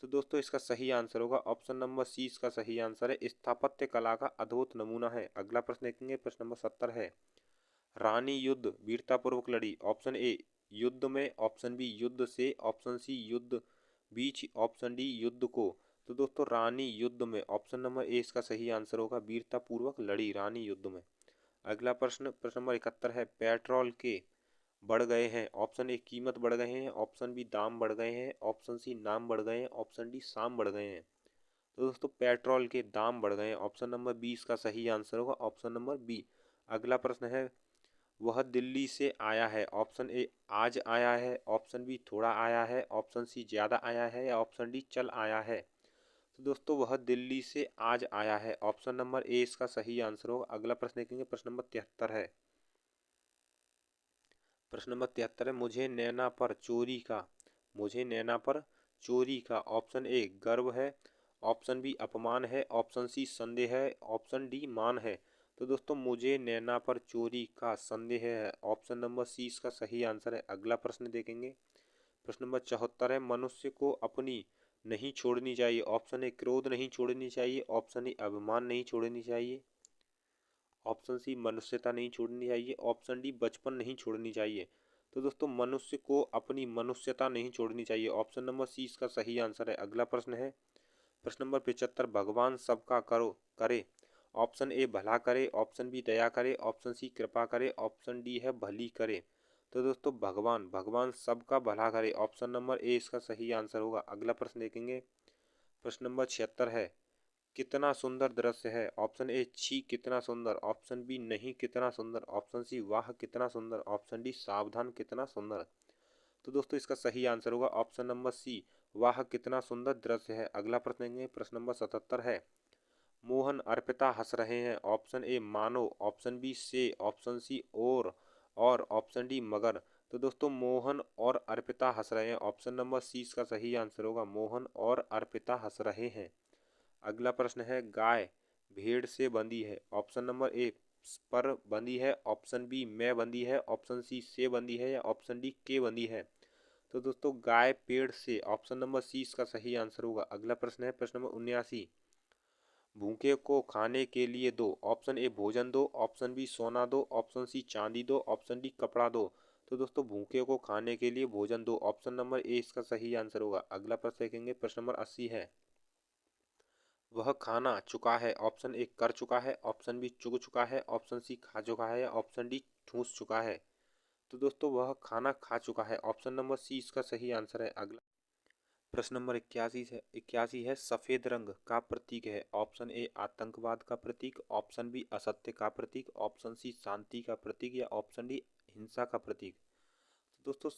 तो दोस्तों इसका सही आंसर होगा ऑप्शन नंबर सी इसका सही आंसर है। स्थापत्य कला का अद्भुत नमूना है। अगला प्रश्न देखेंगे प्रश्न नंबर 70 है। रानी युद्ध वीरतापूर्वक लड़ी। ऑप्शन ए युद्ध में, ऑप्शन बी युद्ध से, ऑप्शन सी युद्ध बीच, ऑप्शन डी युद्ध को। तो दोस्तों रानी युद्ध में, ऑप्शन नंबर ए इसका सही आंसर होगा। वीरतापूर्वक लड़ी रानी युद्ध में। अगला प्रश्न प्रश्न नंबर 71 है। पेट्रोल के बढ़ गए हैं। ऑप्शन ए कीमत बढ़ गए हैं, ऑप्शन बी दाम बढ़ गए हैं, ऑप्शन सी नाम बढ़ गए हैं, ऑप्शन डी साम बढ़ गए हैं। तो दोस्तों पेट्रोल के दाम बढ़ गए हैं। ऑप्शन नंबर बी इसका सही आंसर होगा। Option number B. अगला प्रश्न है। वह दिल्ली से आया है। ऑप्शन ए आज आया है, ऑप्शन बी थोड़ा आया है, ऑप्शन सी ज़्यादा आया है या ऑप्शन डी चल आया है। तो दोस्तों वह दिल्ली से आज आया है। ऑप्शन नंबर ए इसका सही आंसर होगा। अगला प्रश्न देखेंगे प्रश्न नंबर 73 है। प्रश्न नंबर 73 है। मुझे नैना पर चोरी का। ऑप्शन ए गर्व है, ऑप्शन बी अपमान है, ऑप्शन सी संदेह है, ऑप्शन डी मान है। तो दोस्तों मुझे नैना पर चोरी का संदेह है। ऑप्शन नंबर सी इसका सही आंसर है। अगला प्रश्न देखेंगे प्रश्न नंबर 74 है। मनुष्य को अपनी नहीं छोड़नी चाहिए। ऑप्शन ए क्रोध नहीं छोड़नी चाहिए, ऑप्शन ए अभिमान नहीं छोड़नी चाहिए, ऑप्शन सी मनुष्यता नहीं छोड़नी चाहिए, ऑप्शन डी बचपन नहीं छोड़नी चाहिए। तो दोस्तों मनुष्य को अपनी मनुष्यता नहीं छोड़नी चाहिए। ऑप्शन नंबर सी इसका सही आंसर है। अगला प्रश्न है प्रश्न नंबर 75। भगवान सबका करो करे। ऑप्शन ए भला करे, ऑप्शन बी दया करे, ऑप्शन सी कृपा करे, ऑप्शन डी है भली करे। तो दोस्तों भगवान भगवान सबका भला करे। ऑप्शन नंबर ए इसका सही आंसर होगा। अगला प्रश्न देखेंगे प्रश्न नंबर 76 है। कितना सुंदर दृश्य है। ऑप्शन ए छी कितना सुंदर, ऑप्शन बी नहीं कितना सुंदर, ऑप्शन सी वाह कितना सुंदर, ऑप्शन डी सावधान कितना सुंदर। तो दोस्तों इसका सही आंसर होगा ऑप्शन नंबर सी वाह कितना सुंदर दृश्य है। अगला प्रश्न देंगे प्रश्न नंबर 77 है। मोहन अर्पिता हंस रहे हैं। ऑप्शन ए मानो, ऑप्शन बी से, ऑप्शन सी और ऑप्शन डी मगर। तो दोस्तों मोहन और अर्पिता हंस रहे हैं। ऑप्शन नंबर सी इसका सही आंसर होगा। मोहन और अर्पिता हंस रहे हैं। अगला प्रश्न है। गाय भेड़ से बंधी है। ऑप्शन नंबर ए पर बंधी है, ऑप्शन बी में बंधी है, ऑप्शन सी से बंधी है या ऑप्शन डी के बंधी है। तो दोस्तों गाय पेड़ से, ऑप्शन नंबर सी इसका सही आंसर होगा। अगला प्रश्न है प्रश्न नंबर 79। भूखे को खाने के लिए दो। ऑप्शन ए भोजन दो, ऑप्शन बी सोना दो, ऑप्शन सी चांदी दो, ऑप्शन डी कपड़ा दो। तो दोस्तों भूखे को खाने के लिए भोजन दो। ऑप्शन नंबर ए इसका सही आंसर होगा। अगला प्रश्न देखेंगे प्रश्न नंबर 80 है। वह खाना चुका है। ऑप्शन ए कर चुका है, ऑप्शन बी चुक चुका है, ऑप्शन सी खा चुका है या ऑप्शन डी ठूस चुका है। तो दोस्तों वह खाना खा चुका है। ऑप्शन नंबर सी इसका सही आंसर है। अगला प्रश्न नंबर 81 है। सफेद रंग का प्रतीक है। ऑप्शन ए आतंकवाद का प्रतीक, ऑप्शन बी असत्य का प्रतीक, ऑप्शन सी शांति का प्रतीक या ऑप्शन डी हिंसा का प्रतीक। तो दोस्तों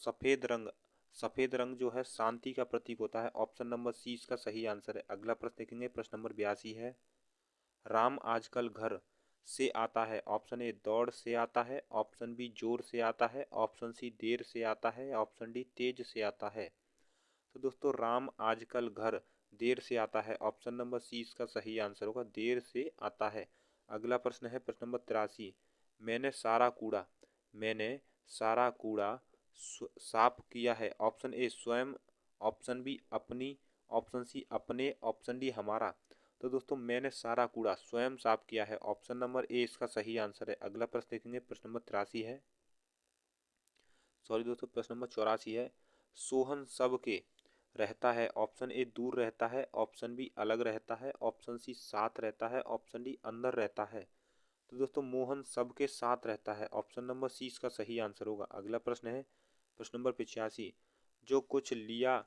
सफेद रंग जो है शांति का प्रतीक होता है। ऑप्शन नंबर सी इसका सही आंसर है। अगला प्रश्न देखेंगे प्रश्न नंबर 82 है। राम आजकल घर से आता है। ऑप्शन ए दौड़ से आता है, ऑप्शन बी जोर से आता है, ऑप्शन सी देर से आता है, ऑप्शन डी तेज से आता है। तो दोस्तों राम आजकल घर देर से आता है। ऑप्शन नंबर सी इसका सही आंसर होगा। देर से आता है। अगला प्रश्न है प्रश्न नंबर 83। मैंने सारा कूड़ा मैंने सारा कूड़ा साफ किया है। ऑप्शन ए स्वयं, ऑप्शन बी अपनी, ऑप्शन सी अपने, ऑप्शन डी हमारा। तो दोस्तों मैंने सारा कूड़ा स्वयं साफ किया है। ऑप्शन नंबर ए इसका सही आंसर है। अगला प्रश्न देखेंगे प्रश्न नंबर 83 है। सॉरी दोस्तों, प्रश्न नंबर 84 है, सोहन सब के रहता है। ऑप्शन ए दूर रहता है, ऑप्शन बी अलग रहता है, ऑप्शन सी साथ रहता है, ऑप्शन डी अंदर रहता है। तो दोस्तों मोहन सबके साथ रहता है, ऑप्शन नंबर सी इसका सही आंसर होगा। अगला प्रश्न है प्रश्न नंबर 85, जो कुछ लिया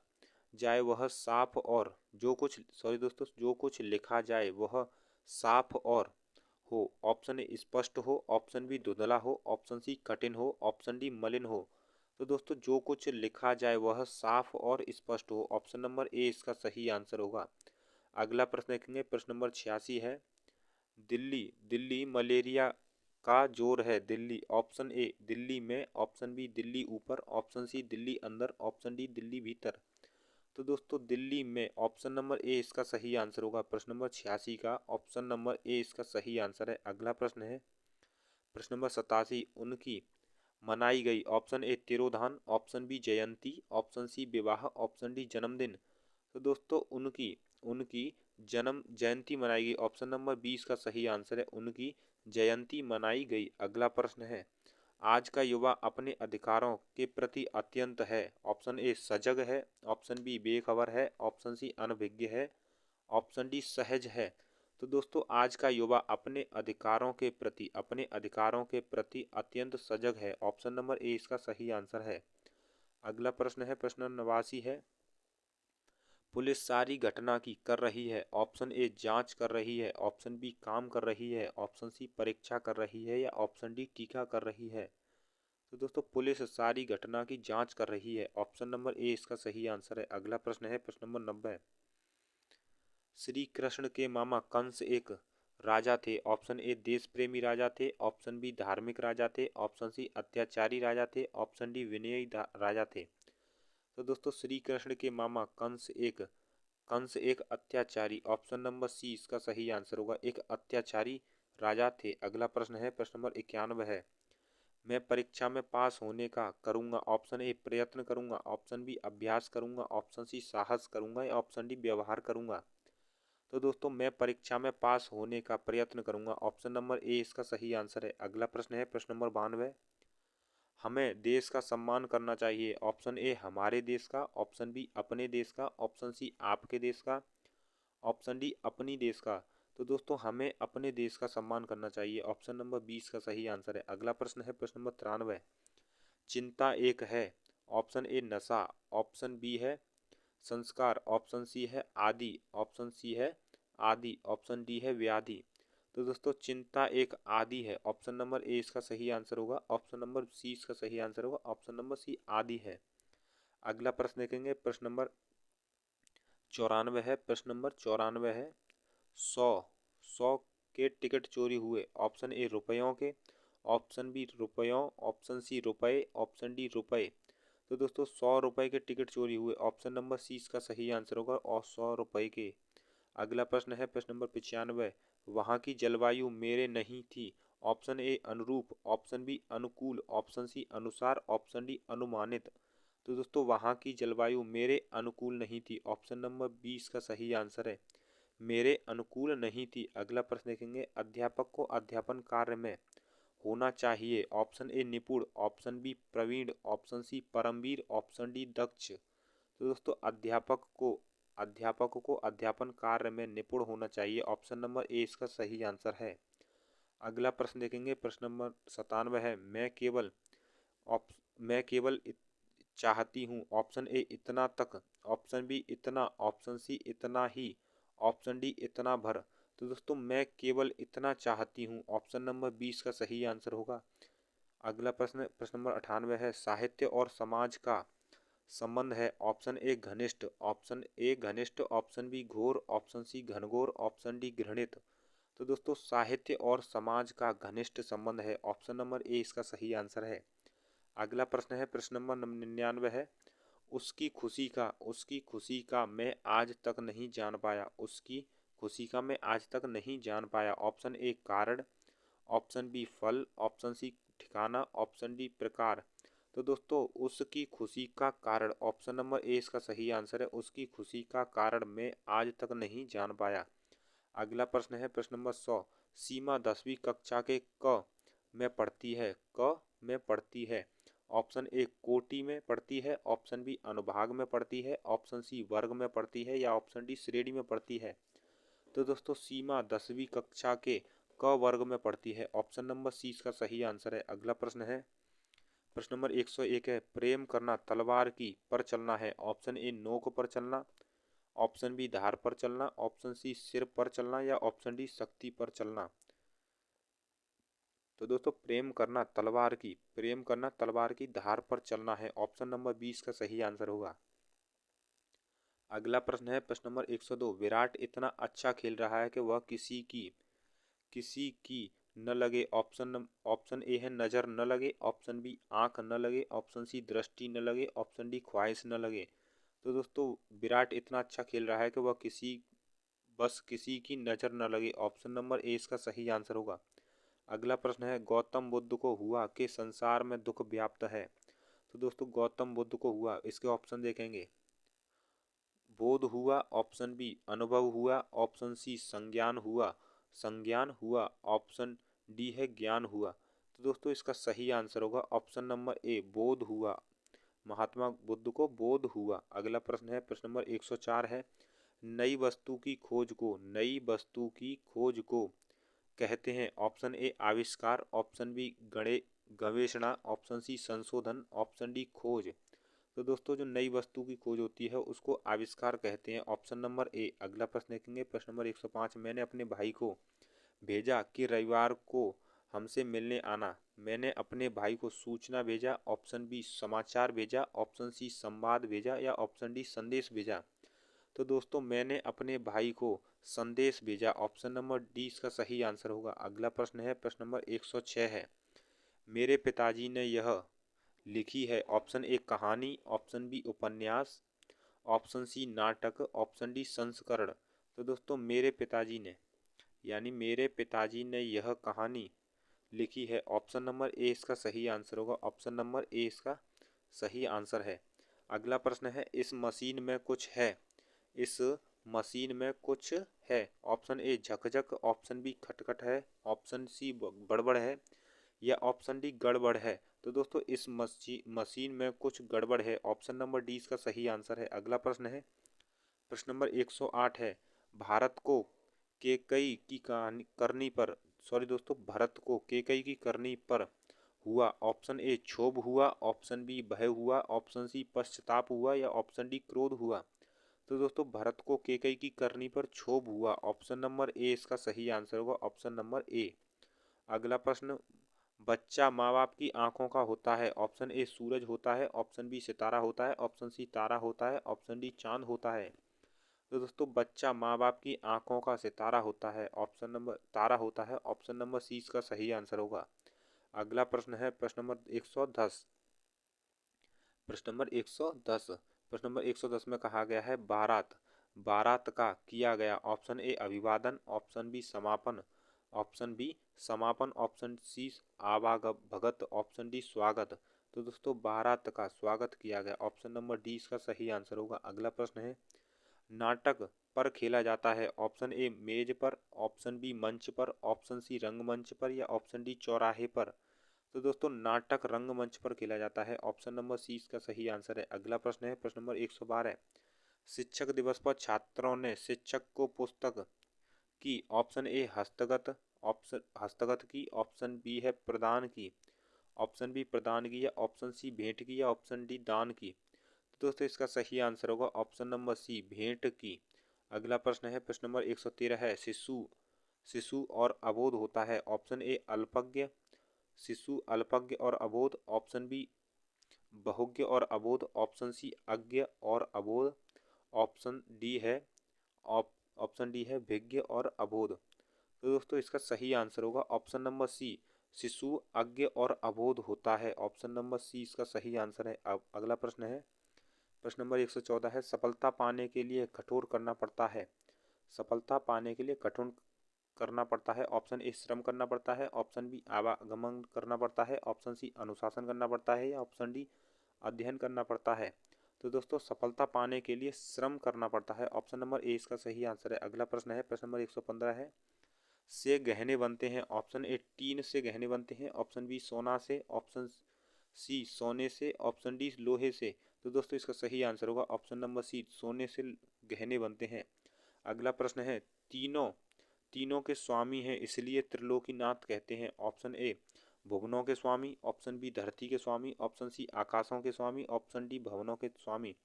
जाए वह साफ और जो कुछ सॉरी दोस्तों जो कुछ लिखा जाए वह साफ और हो। ऑप्शन ए स्पष्ट हो, ऑप्शन बी धुंधला हो, ऑप्शन सी कठिन हो, ऑप्शन डी मलिन हो। तो दोस्तों जो कुछ लिखा जाए वह साफ और स्पष्ट हो, ऑप्शन नंबर ए इसका सही आंसर होगा। अगला प्रश्न देखेंगे, प्रश्न नंबर 86 है, दिल्ली दिल्ली मलेरिया का जोर है। दिल्ली, ऑप्शन ए दिल्ली में, ऑप्शन बी दिल्ली ऊपर, ऑप्शन सी दिल्ली अंदर, ऑप्शन डी दिल्ली भीतर। तो दोस्तों दिल्ली में, ऑप्शन नंबर ए इसका सही आंसर होगा। प्रश्न नंबर 86 का ऑप्शन नंबर ए इसका सही आंसर है। अगला प्रश्न है प्रश्न नंबर 87, उनकी मनाई गई। ऑप्शन ए तिरोधान, ऑप्शन बी जयंती, ऑप्शन सी विवाह, ऑप्शन डी जन्मदिन। तो दोस्तों उनकी उनकी जन्म जयंती मनाई गई, ऑप्शन नंबर 20 का सही आंसर है, उनकी जयंती मनाई गई। अगला प्रश्न है, आज का युवा अपने अधिकारों के प्रति अत्यंत है। ऑप्शन ए सजग है, ऑप्शन बी बेखबर है, ऑप्शन सी अनभिज्ञ है, ऑप्शन डी सहज है। तो दोस्तों आज का युवा अपने अधिकारों के प्रति अत्यंत सजग है, ऑप्शन नंबर ए इसका सही आंसर है। अगला प्रश्न है प्रश्न नंबर 89 है, पुलिस सारी घटना की कर रही है। ऑप्शन ए जांच कर रही है, ऑप्शन बी काम कर रही है, ऑप्शन सी परीक्षा कर रही है या ऑप्शन डी टीका कर रही है। तो दोस्तों पुलिस सारी घटना की जांच कर रही है, ऑप्शन नंबर ए इसका सही आंसर है। अगला प्रश्न है प्रश्न नंबर 90, श्री कृष्ण के मामा कंस एक राजा थे। ऑप्शन ए देश प्रेमी राजा थे, ऑप्शन बी धार्मिक राजा थे, ऑप्शन सी अत्याचारी राजा थे, ऑप्शन डी विनयी राजा थे। तो दोस्तों श्री कृष्ण के मामा कंस एक अत्याचारी, ऑप्शन नंबर सी इसका सही आंसर होगा, एक अत्याचारी राजा थे। अगला प्रश्न है प्रश्न नंबर 91 है, मैं परीक्षा में पास होने का करूंगा। ऑप्शन ए प्रयत्न करूंगा, ऑप्शन बी अभ्यास करूंगा, ऑप्शन सी साहस करूंगा या ऑप्शन डी व्यवहार करूंगा। तो दोस्तों मैं परीक्षा में पास होने का प्रयत्न करूंगा, ऑप्शन नंबर ए इसका सही आंसर है। अगला प्रश्न है प्रश्न नंबर 92, हमें देश का सम्मान करना चाहिए। ऑप्शन ए हमारे देश का, ऑप्शन बी अपने देश का, ऑप्शन सी आपके देश का, ऑप्शन डी अपनी देश का। तो दोस्तों हमें अपने देश का सम्मान करना चाहिए, ऑप्शन नंबर 20 का सही आंसर है। अगला प्रश्न है प्रश्न नंबर 93, चिंता एक है। ऑप्शन ए नशा, ऑप्शन बी है संस्कार, ऑप्शन सी है आदि, ऑप्शन सी है आदि, ऑप्शन डी है व्याधि। तो दोस्तों चिंता एक आदि है, ऑप्शन नंबर ए इसका सही आंसर होगा, ऑप्शन नंबर सी इसका सही आंसर होगा, ऑप्शन नंबर सी आदि है। अगला प्रश्न देखेंगे प्रश्न नंबर 94 है, प्रश्न नंबर 94 है, 100 के टिकट चोरी हुए। ऑप्शन ए रुपयों के, ऑप्शन बी रुपयों, ऑप्शन सी रुपए, ऑप्शन डी रुपए। तो दोस्तों 100 रुपए के टिकट चोरी हुए, ऑप्शन नंबर सी इसका सही आंसर होगा और 100 रुपए के। अगला प्रश्न है प्रश्न नंबर 95, वहाँ की जलवायु मेरे नहीं थी। ऑप्शन ए अनुरूप, ऑप्शन बी अनुकूल, ऑप्शन सी अनुसार, ऑप्शन डी अनुमानित। तो दोस्तों वहाँ की जलवायु मेरे अनुकूल नहीं थी, ऑप्शन नंबर 20 का सही आंसर है, मेरे अनुकूल नहीं थी। अगला प्रश्न देखेंगे, अध्यापक को अध्यापन कार्य में होना चाहिए। ऑप्शन ए निपुण, ऑप्शन बी प्रवीण, ऑप्शन सी परमवीर, ऑप्शन डी दक्ष। तो दोस्तों अध्यापक को अध्यापन कार्य में निपुण होना चाहिए, ऑप्शन नंबर ए इसका सही आंसर है। अगला प्रश्न देखेंगे प्रश्न नंबर 97 है, मैं केवल चाहती हूँ। ऑप्शन ए इतना तक, ऑप्शन बी इतना, ऑप्शन सी इतना ही, ऑप्शन डी इतना भर। तो दोस्तों मैं केवल इतना चाहती हूँ, ऑप्शन नंबर 20 का सही आंसर होगा। अगला प्रश्न प्रश्न नंबर 98 है, साहित्य और समाज का संबंध है। ऑप्शन ए घनिष्ठ, ऑप्शन बी घोर, ऑप्शन सी घनघोर, ऑप्शन डी घृणित। तो दोस्तों साहित्य और समाज का घनिष्ठ संबंध है, ऑप्शन नंबर ए इसका सही आंसर है। अगला प्रश्न है प्रश्न नंबर 99 है, उसकी खुशी का मैं आज तक नहीं जान पाया। उसकी खुशी का मैं आज तक नहीं जान पाया। ऑप्शन ए कारण, ऑप्शन बी फल, ऑप्शन सी ठिकाना, ऑप्शन डी प्रकार। तो दोस्तों उसकी खुशी का कारण, ऑप्शन नंबर ए इसका सही आंसर है, उसकी खुशी का कारण मैं आज तक नहीं जान पाया। अगला प्रश्न है प्रश्न नंबर 100, सीमा 10वीं कक्षा के क में पढ़ती है। ऑप्शन ए कोटि में पड़ती है, ऑप्शन बी अनुभाग में पड़ती है, ऑप्शन सी वर्ग में पड़ती है या ऑप्शन डी श्रेणी में पड़ती है। तो दोस्तों सीमा 10वीं कक्षा के क वर्ग में पड़ती है। ऑप्शन नंबर सी इसका सही आंसर है। अगला प्रश्न है, प्रश्न नंबर 101 है, प्रेम करना तलवार की पर चलना है। ऑप्शन ए नोक पर चलना, ऑप्शन बी धार पर चलना, ऑप्शन सी सिर पर चलना या ऑप्शन डी शक्ति पर चलना। तो दोस्तों प्रेम करना तलवार की धार पर चलना है। ऑप्शन नंबर 20 का सही आंसर होगा। अगला प्रश्न है, प्रश्न नंबर 102, विराट इतना अच्छा खेल रहा है कि वह किसी की न लगे। ऑप्शन ए है नजर न लगे, ऑप्शन बी आंख न लगे, ऑप्शन सी दृष्टि न लगे, ऑप्शन डी ख्वाहिश न लगे। तो दोस्तों विराट इतना अच्छा खेल रहा है कि वह किसी की नजर न लगे। ऑप्शन नंबर ए इसका सही आंसर होगा। अगला प्रश्न है, गौतम बुद्ध को हुआ कि संसार में दुख व्याप्त है। तो दोस्तों गौतम बुद्ध को हुआ, इसके ऑप्शन देखेंगे, बोध हुआ, ऑप्शन बी अनुभव हुआ, ऑप्शन सी संज्ञान हुआ, ऑप्शन डी है ज्ञान हुआ। तो दोस्तों इसका सही आंसर होगा ऑप्शन नंबर ए बोध हुआ, महात्मा बुद्ध को बोध हुआ। अगला प्रश्न है, प्रश्न नंबर 104 है, नई वस्तु की खोज को कहते हैं। ऑप्शन ए आविष्कार, ऑप्शन बी गवेषणा, ऑप्शन सी संशोधन, ऑप्शन डी खोज। तो दोस्तों जो नई वस्तु की खोज होती है उसको आविष्कार कहते हैं। Option number A. अगला प्रश्न देखेंगे, प्रश्न नंबर 105, मैंने अपने भाई को भेजा कि रविवार को हमसे मिलने आना। मैंने अपने भाई को सूचना भेजा, ऑप्शन बी समाचार भेजा, ऑप्शन सी संवाद भेजा या ऑप्शन डी संदेश भेजा। तो दोस्तों मैंने अपने भाई को संदेश भेजा। ऑप्शन नंबर डी इसका सही आंसर होगा। अगला प्रश्न है, प्रश्न नंबर 106 है, मेरे पिताजी ने यह लिखी है। ऑप्शन ए कहानी, ऑप्शन बी उपन्यास, ऑप्शन सी नाटक, ऑप्शन डी संस्करण। तो दोस्तों मेरे पिताजी ने यह कहानी लिखी है। ऑप्शन नंबर ए इसका सही आंसर होगा। ऑप्शन नंबर ए इसका सही आंसर है। अगला प्रश्न है, इस मशीन में कुछ है। ऑप्शन ए झकझक, ऑप्शन बी खटखट है, ऑप्शन सी बड़बड़ है या ऑप्शन डी गड़बड़ है। तो दोस्तों इस मशीन में कुछ गड़बड़ है। ऑप्शन नंबर डी इसका सही आंसर है। अगला प्रश्न है, प्रश्न नंबर 108 है, भारत को केकई की करनी पर भरत को केकई की करनी पर हुआ। ऑप्शन ए क्षोभ हुआ, ऑप्शन बी भय हुआ, ऑप्शन सी पश्चाताप हुआ या ऑप्शन डी क्रोध हुआ। तो दोस्तों भरत को केकई की करनी पर क्षोभ हुआ। ऑप्शन नंबर ए इसका सही आंसर होगा। Option number A. अगला प्रश्न, बच्चा माँ बाप की आंखों का होता है। ऑप्शन ए सूरज होता है, ऑप्शन बी सितारा होता है, ऑप्शन सी तारा होता है, ऑप्शन डी चांद होता है। तो दोस्तों बच्चा माँ बाप की आंखों का सितारा होता है, ऑप्शन नंबर तारा होता है, ऑप्शन नंबर सी इसका सही आंसर होगा। अगला प्रश्न है, प्रश्न नंबर 110। प्रश्न नंबर 110 में कहा गया है, बारात का किया गया। ऑप्शन ए अभिवादन, ऑप्शन बी समापन, ऑप्शन सी आवागमन, ऑप्शन डी स्वागत। तो दोस्तों बारात का स्वागत किया गया। ऑप्शन नंबर डी इसका सही आंसर होगा। अगला प्रश्न है, नाटक पर खेला जाता है। ऑप्शन ए मेज पर, ऑप्शन बी मंच पर, ऑप्शन सी रंगमंच पर या ऑप्शन डी चौराहे पर। तो दोस्तों नाटक रंगमंच पर खेला जाता है। ऑप्शन नंबर सी इसका सही आंसर है। अगला प्रश्न है, प्रश्न नंबर 112, शिक्षक दिवस पर छात्रों ने शिक्षक को पुस्तक की। ऑप्शन ए हस्तगत की, ऑप्शन बी है प्रदान की, ऑप्शन बी प्रदान की या ऑप्शन सी भेंट की या ऑप्शन डी दान की। तो दोस्तों इसका सही आंसर होगा ऑप्शन नंबर सी भेंट की। अगला प्रश्न है, प्रश्न नंबर 113 है, शिशु और अबोध होता है। ऑप्शन ए शिशु अल्पज्ञ और अबोध, ऑप्शन बी बहुज्ञ और अबोध, ऑप्शन सी अज्ञ और अबोध, ऑप्शन डी है विज्ञ और अबोध। तो दोस्तों इसका सही आंसर होगा ऑप्शन नंबर सी शिशु अज्ञ और अबोध होता है। ऑप्शन नंबर सी इसका सही आंसर है। अब अगला प्रश्न है, प्रश्न नंबर 114 है, सफलता पाने के लिए कठोर करना पड़ता है। सफलता पाने के लिए कठोर करना पड़ता है। ऑप्शन ए श्रम करना पड़ता है, ऑप्शन बी आवागमन करना पड़ता है, ऑप्शन सी अनुशासन करना पड़ता है या ऑप्शन डी अध्ययन करना पड़ता है। तो दोस्तों सफलता पाने के लिए श्रम करना पड़ता है। ऑप्शन नंबर ए इसका सही आंसर है। अगला प्रश्न है, प्रश्न नंबर 115 है, से गहने बनते हैं। ऑप्शन ए टीन से गहने बनते हैं, ऑप्शन बी सोना से, ऑप्शन सी सोने से, ऑप्शन डी लोहे से। तो दोस्तों इसका सही आंसर होगा ऑप्शन नंबर सी, सोने से गहने बनते हैं। अगला प्रश्न है, तीनों तीनों के स्वामी हैं इसलिए त्रिलोकीनाथ कहते हैं। ऑप्शन ए भुवनों के स्वामी, ऑप्शन बी धरती के स्वामी, ऑप्शन सी आकाशों के स्वामी, ऑप्शन डी भवनों के स्वामी।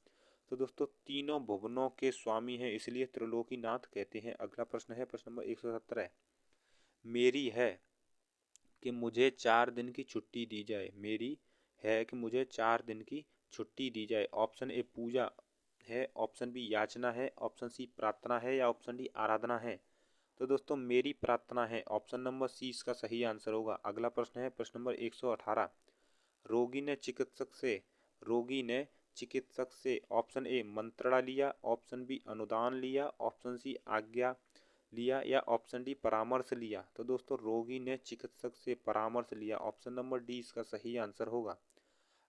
तो दोस्तों तीनों भुवनों के स्वामी हैं इसलिए त्रिलोकीनाथ कहते हैं। अगला प्रश्न है प्रश्न नंबर 117, मेरी है कि मुझे 4 दिन की छुट्टी दी जाए। मेरी है कि मुझे 4 दिन की छुट्टी दी जाए। ऑप्शन ए पूजा है, ऑप्शन बी याचना है, ऑप्शन सी प्रार्थना है या ऑप्शन डी आराधना है। तो दोस्तों मेरी प्रार्थना है, ऑप्शन नंबर सी इसका सही आंसर होगा। अगला प्रश्न है प्रश्न नंबर 118, रोगी ने चिकित्सक से रोगी ने चिकित्सक से ऑप्शन ए मंत्रणा लिया, ऑप्शन बी अनुदान लिया, ऑप्शन सी आज्ञा लिया या ऑप्शन डी परामर्श लिया। तो दोस्तों रोगी ने चिकित्सक से परामर्श लिया, ऑप्शन नंबर डी इसका सही आंसर होगा।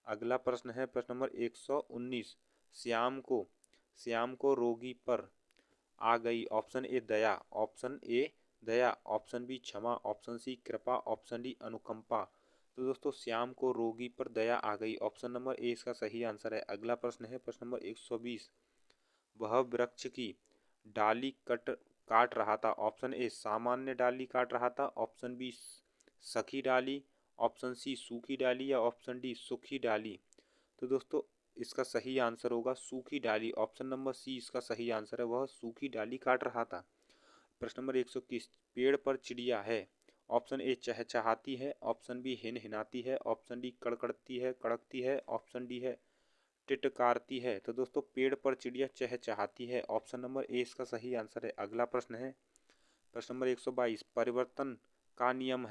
अगला प्रश्न है प्रश्न नंबर 119, श्याम को रोगी पर आ गई। ऑप्शन ए दया, ऑप्शन ए दया, ऑप्शन बी क्षमा, ऑप्शन सी कृपा, ऑप्शन डी अनुकंपा। तो दोस्तों श्याम को रोगी पर दया आ गई, ऑप्शन नंबर ए इसका सही आंसर है। अगला प्रश्न है प्रश्न नंबर 120, वह वृक्ष की डाली काट रहा था। ऑप्शन ए सामान्य डाली काट रहा था, ऑप्शन बी सखी डाली, ऑप्शन सी सूखी डाली या ऑप्शन डी सुखी डाली। तो दोस्तों इसका सही आंसर होगा सूखी डाली, ऑप्शन नंबर सी इसका सही आंसर है, वह सूखी डाली काट रहा था। प्रश्न नंबर 121, पेड़ पर चिड़िया है। ऑप्शन ए चहचहाती है, ऑप्शन बी हिनहिनाती है, ऑप्शन डी कड़कती है, ऑप्शन डी है टिटकारती है। तो दोस्तों पेड़ पर चिड़िया चहचहाती है, ऑप्शन नंबर ए इसका सही आंसर है। अगला प्रश्न है प्रश्न नंबर 122, परिवर्तन का नियम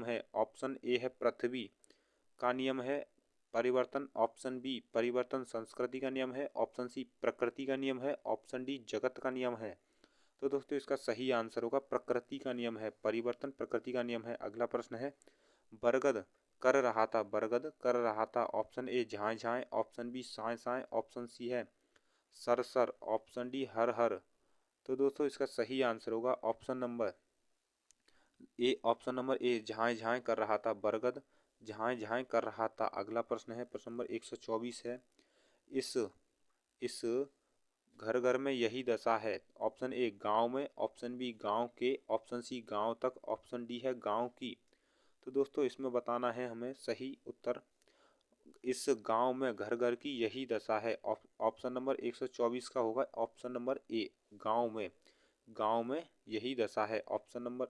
है। ऑप्शन ए है पृथ्वी का नियम है परिवर्तन, ऑप्शन बी परिवर्तन संस्कृति का नियम है, ऑप्शन सी प्रकृति का नियम है, ऑप्शन डी जगत का नियम है। तो दोस्तों इसका सही आंसर होगा प्रकृति का नियम है, परिवर्तन प्रकृति का नियम है। अगला प्रश्न है, बरगद बरगद कर रहा था। ऑप्शन ए झाएं झाएं, ऑप्शन बी साएं साएं, ऑप्शन सी है सर, ऑप्शन डी हर हर। तो दोस्तों इसका सही आंसर होगा ऑप्शन नंबर ए झाएं झाएं कर रहा था, बरगद झाएं झाएं कर रहा था। अगला प्रश्न है प्रश्न नंबर 124 है, इस इस घर घर में यही दशा है। ऑप्शन ए गांव में, ऑप्शन बी गांव के, ऑप्शन सी गांव तक, ऑप्शन डी है गांव की। तो दोस्तों इसमें बताना है हमें सही उत्तर, इस गांव में घर घर की यही दशा है। ऑप्शन नंबर 124 का होगा ऑप्शन नंबर ए, गांव में यही दशा है, ऑप्शन नंबर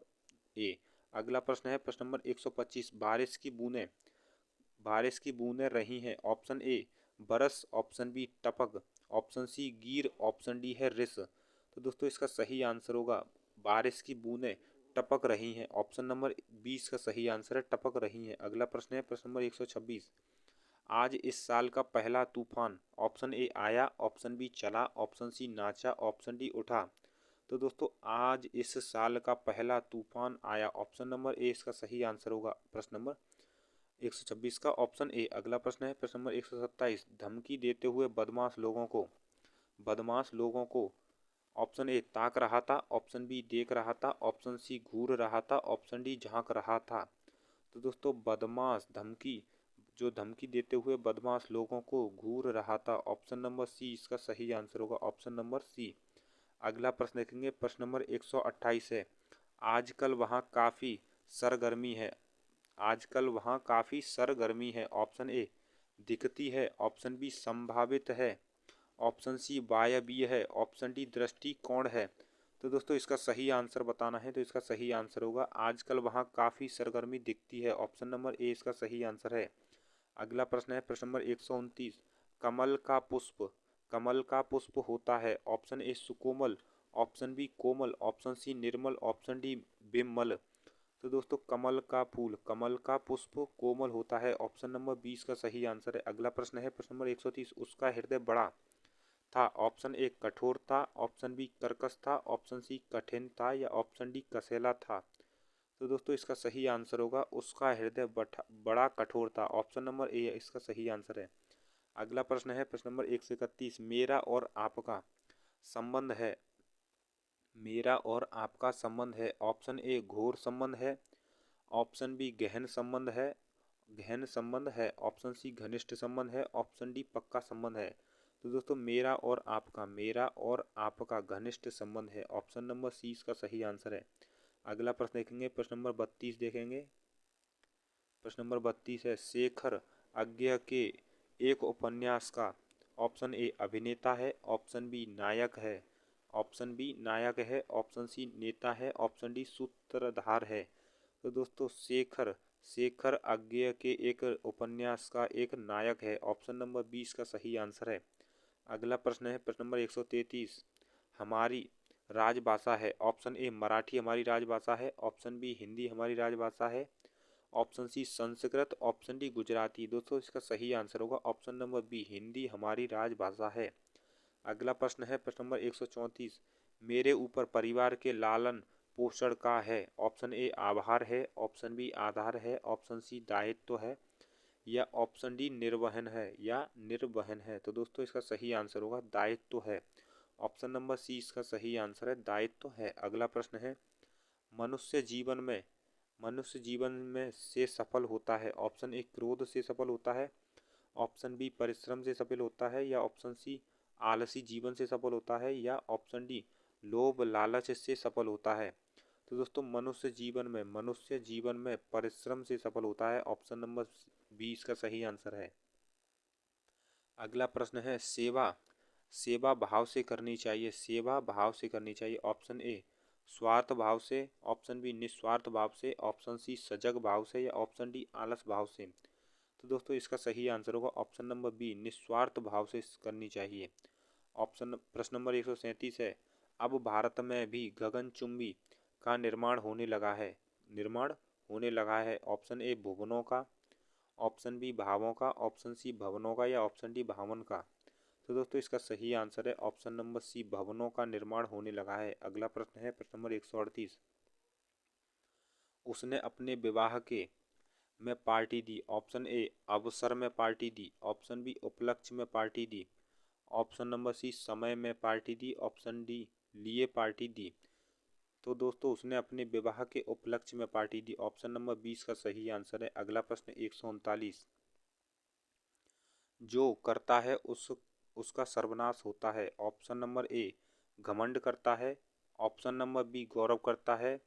ए। अगला प्रश्न है प्रश्न नंबर 125, बारिश की बूंदें रही हैं। ऑप्शन ए बरस, ऑप्शन बी टपक, ऑप्शन सी गीर, ऑप्शन डी है रिस। तो दोस्तों इसका सही आंसर होगा बारिश की बूंदें टपक रही हैं, ऑप्शन नंबर 20 का सही आंसर है टपक रही हैं। अगला प्रश्न है प्रश्न नंबर 126, आज इस साल का पहला तूफान। ऑप्शन ए आया, ऑप्शन बी चला, ऑप्शन सी नाचा, ऑप्शन डी उठा। तो दोस्तों आज इस साल का पहला तूफान आया, ऑप्शन नंबर ए इसका सही आंसर होगा प्रश्न नंबर 126 का ऑप्शन ए। अगला प्रश्न है प्रश्न नंबर 127, धमकी देते हुए बदमाश लोगों को ऑप्शन ए ताक रहा था, ऑप्शन बी देख रहा था, ऑप्शन सी घूर रहा था, ऑप्शन डी झांक रहा था। तो दोस्तों धमकी देते हुए बदमाश लोगों को घूर रहा था, ऑप्शन नंबर सी इसका सही आंसर होगा, ऑप्शन नंबर सी। अगला प्रश्न देखेंगे प्रश्न नंबर 128 है, आजकल वहाँ काफ़ी सरगर्मी है आजकल वहाँ काफ़ी सरगर्मी है। ऑप्शन ए दिखती है, ऑप्शन बी संभावित है, ऑप्शन सी वायवीय है, ऑप्शन डी दृष्टिकोण है। तो दोस्तों इसका सही आंसर बताना है, तो इसका सही आंसर होगा आजकल वहाँ काफ़ी सरगर्मी दिखती है, ऑप्शन नंबर ए इसका सही आंसर है। अगला प्रश्न है प्रश्न नंबर 129, कमल का पुष्प होता है। ऑप्शन ए सुकोमल, ऑप्शन बी कोमल, ऑप्शन सी निर्मल, ऑप्शन डी बिमल। तो दोस्तों कमल का पुष्प कोमल होता है, ऑप्शन नंबर 20 का सही आंसर है। अगला प्रश्न है प्रश्न नंबर 130, उसका हृदय बड़ा था। ऑप्शन ए कठोर था, ऑप्शन बी कर्कश था, ऑप्शन सी कठिन था या ऑप्शन डी कसेला था। तो दोस्तों इसका सही आंसर होगा उसका हृदय बड़ा कठोर था, ऑप्शन नंबर ए इसका सही आंसर है। अगला प्रश्न है प्रश्न नंबर 131, मेरा और आपका संबंध है। ऑप्शन ए घोर संबंध है, ऑप्शन बी गहन संबंध है, गहन संबंध है, ऑप्शन सी घनिष्ठ संबंध है, ऑप्शन डी पक्का संबंध है। तो दोस्तों मेरा और आपका घनिष्ठ संबंध है, ऑप्शन नंबर सी इसका सही आंसर है। अगला प्रश्न देखेंगे, प्रश्न नंबर 32 देखेंगे। प्रश्न नंबर 32 है, शेखर आज्ञा के एक उपन्यास का ऑप्शन ए अभिनेता है, ऑप्शन बी नायक है, ऑप्शन बी नायक है, ऑप्शन सी नेता है, ऑप्शन डी सूत्रधार है। तो दोस्तों शेखर शेखर आज्ञा के एक उपन्यास का एक नायक है, ऑप्शन नंबर 20 का सही आंसर है। अगला प्रश्न है प्रश्न नंबर 133, हमारी राजभाषा है, ऑप्शन ए मराठी हमारी राजभाषा है, ऑप्शन बी हिंदी हमारी राजभाषा है, option C Sanskrit, option D Gujarati. दोस्तों इसका सही आंसर होगा ऑप्शन नंबर बी हिंदी हमारी राजभाषा है। अगला प्रश्न है प्रश्न नंबर 134, मेरे ऊपर परिवार के लालन पोषण का है, ऑप्शन ए आभार है, ऑप्शन बी आधार है, ऑप्शन सी दायित्व है, या ऑप्शन डी निर्वहन है। तो दोस्तों इसका सही आंसर होगा दायित्व है, ऑप्शन नंबर सी इसका सही आंसर है, दायित्व है। अगला प्रश्न है, मनुष्य जीवन में से सफल होता है, ऑप्शन ए क्रोध से सफल होता है, ऑप्शन बी परिश्रम से सफल होता है, या ऑप्शन सी आलसी जीवन से सफल होता है, या ऑप्शन डी लोभ लालच से सफल होता है। तो दोस्तों मनुष्य जीवन में परिश्रम से सफल होता है, ऑप्शन नंबर बी इसका सही आंसर है। अगला प्रश्न है, सेवा भाव से करनी चाहिए, ऑप्शन ए स्वार्थ भाव से, ऑप्शन बी निस्वार्थ भाव से, ऑप्शन सी सजग भाव से, या ऑप्शन डी आलस भाव से। तो दोस्तों इसका सही आंसर होगा ऑप्शन नंबर बी निस्वार्थ भाव से करनी चाहिए। प्रश्न नंबर 137 है, अब भारत में भी गगनचुंबी का निर्माण होने लगा है, ऑप्शन ए भुवनों का, ऑप्शन बी भावों का, ऑप्शन सी भवनों का, या ऑप्शन डी भावन का। तो दोस्तों इसका सही आंसर है ऑप्शन नंबर सी भवनों का निर्माण होने लगा है। अगला प्रश्न है प्रश्न नंबर 138, उसने अपने विवाह के में पार्टी दी, ऑप्शन ए अवसर में पार्टी दी, ऑप्शन बी उपलक्ष्य में पार्टी दी, ऑप्शन नंबर सी समय में पार्टी दी, ऑप्शन डी लिए पार्टी दी। तो दोस्तों उसने अपने विवाह के उपलक्ष्य में पार्टी दी, ऑप्शन नंबर 20 का सही आंसर है। अगला प्रश्न 139, जो करता है उसका सर्वनाश होता है, ऑप्शन नंबर ए घमंड करता है, ऑप्शन नंबर बी गौरव करता है,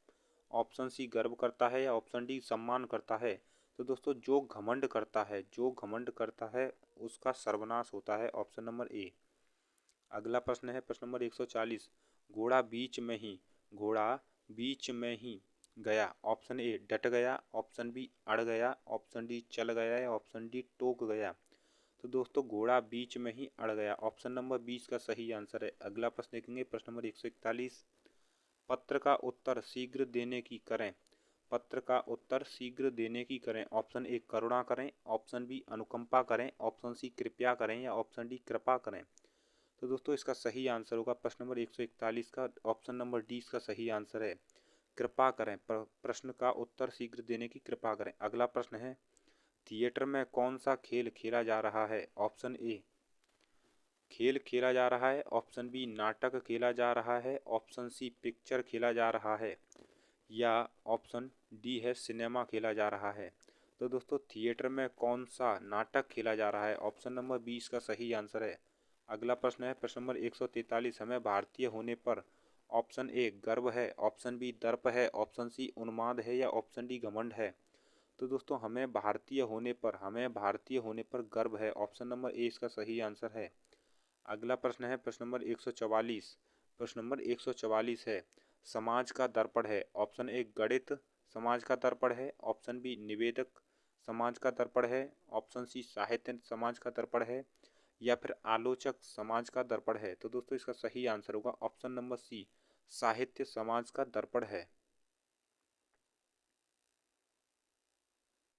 ऑप्शन सी गर्व करता है, या ऑप्शन डी सम्मान करता है। तो दोस्तों जो घमंड करता है उसका सर्वनाश होता है, ऑप्शन नंबर ए। अगला प्रश्न है प्रश्न नंबर 140, घोड़ा बीच में ही गया, ऑप्शन ए डट गया, ऑप्शन बी अड़ गया, ऑप्शन डी चल गया, या ऑप्शन डी टोक गया। तो दोस्तों घोड़ा बीच में ही अड़ गया, ऑप्शन नंबर 20 का सही आंसर है। अगला प्रश्न देखेंगे प्रश्न नंबर 141, पत्र का उत्तर शीघ्र देने की करें, ऑप्शन ए करुणा करें, ऑप्शन बी अनुकंपा करें, ऑप्शन सी कृपया करें, या ऑप्शन डी कृपा करें। तो दोस्तों इसका सही आंसर होगा प्रश्न नंबर 141 का ऑप्शन नंबर डी इसका सही आंसर है, कृपा करें, प्रश्न का उत्तर शीघ्र देने की कृपा करें। अगला प्रश्न है, थिएटर में कौन सा खेल खेला जा रहा है, ऑप्शन ए खेल खेला जा रहा है, ऑप्शन बी नाटक खेला जा रहा है, ऑप्शन सी पिक्चर खेला जा रहा है, या ऑप्शन डी है सिनेमा खेला जा रहा है। तो दोस्तों थिएटर में कौन सा नाटक खेला जा रहा है, ऑप्शन नंबर 20 का सही आंसर है। अगला प्रश्न है प्रश्न नंबर 143, हमें भारतीय होने पर, ऑप्शन ए गर्व है, ऑप्शन बी दर्प है, ऑप्शन सी उन्माद है, या ऑप्शन डी घमंड है। तो दोस्तों हमें भारतीय होने पर गर्व है, ऑप्शन नंबर ए इसका सही आंसर है। अगला प्रश्न है प्रश्न नंबर 144 है, समाज का दर्पण है, ऑप्शन ए गणित समाज का दर्पण है, ऑप्शन बी निवेदक समाज का दर्पण है, ऑप्शन सी साहित्य समाज का दर्पण है, या फिर आलोचक समाज का दर्पण है। तो दोस्तों इसका सही आंसर होगा ऑप्शन नंबर सी साहित्य समाज का दर्पण है।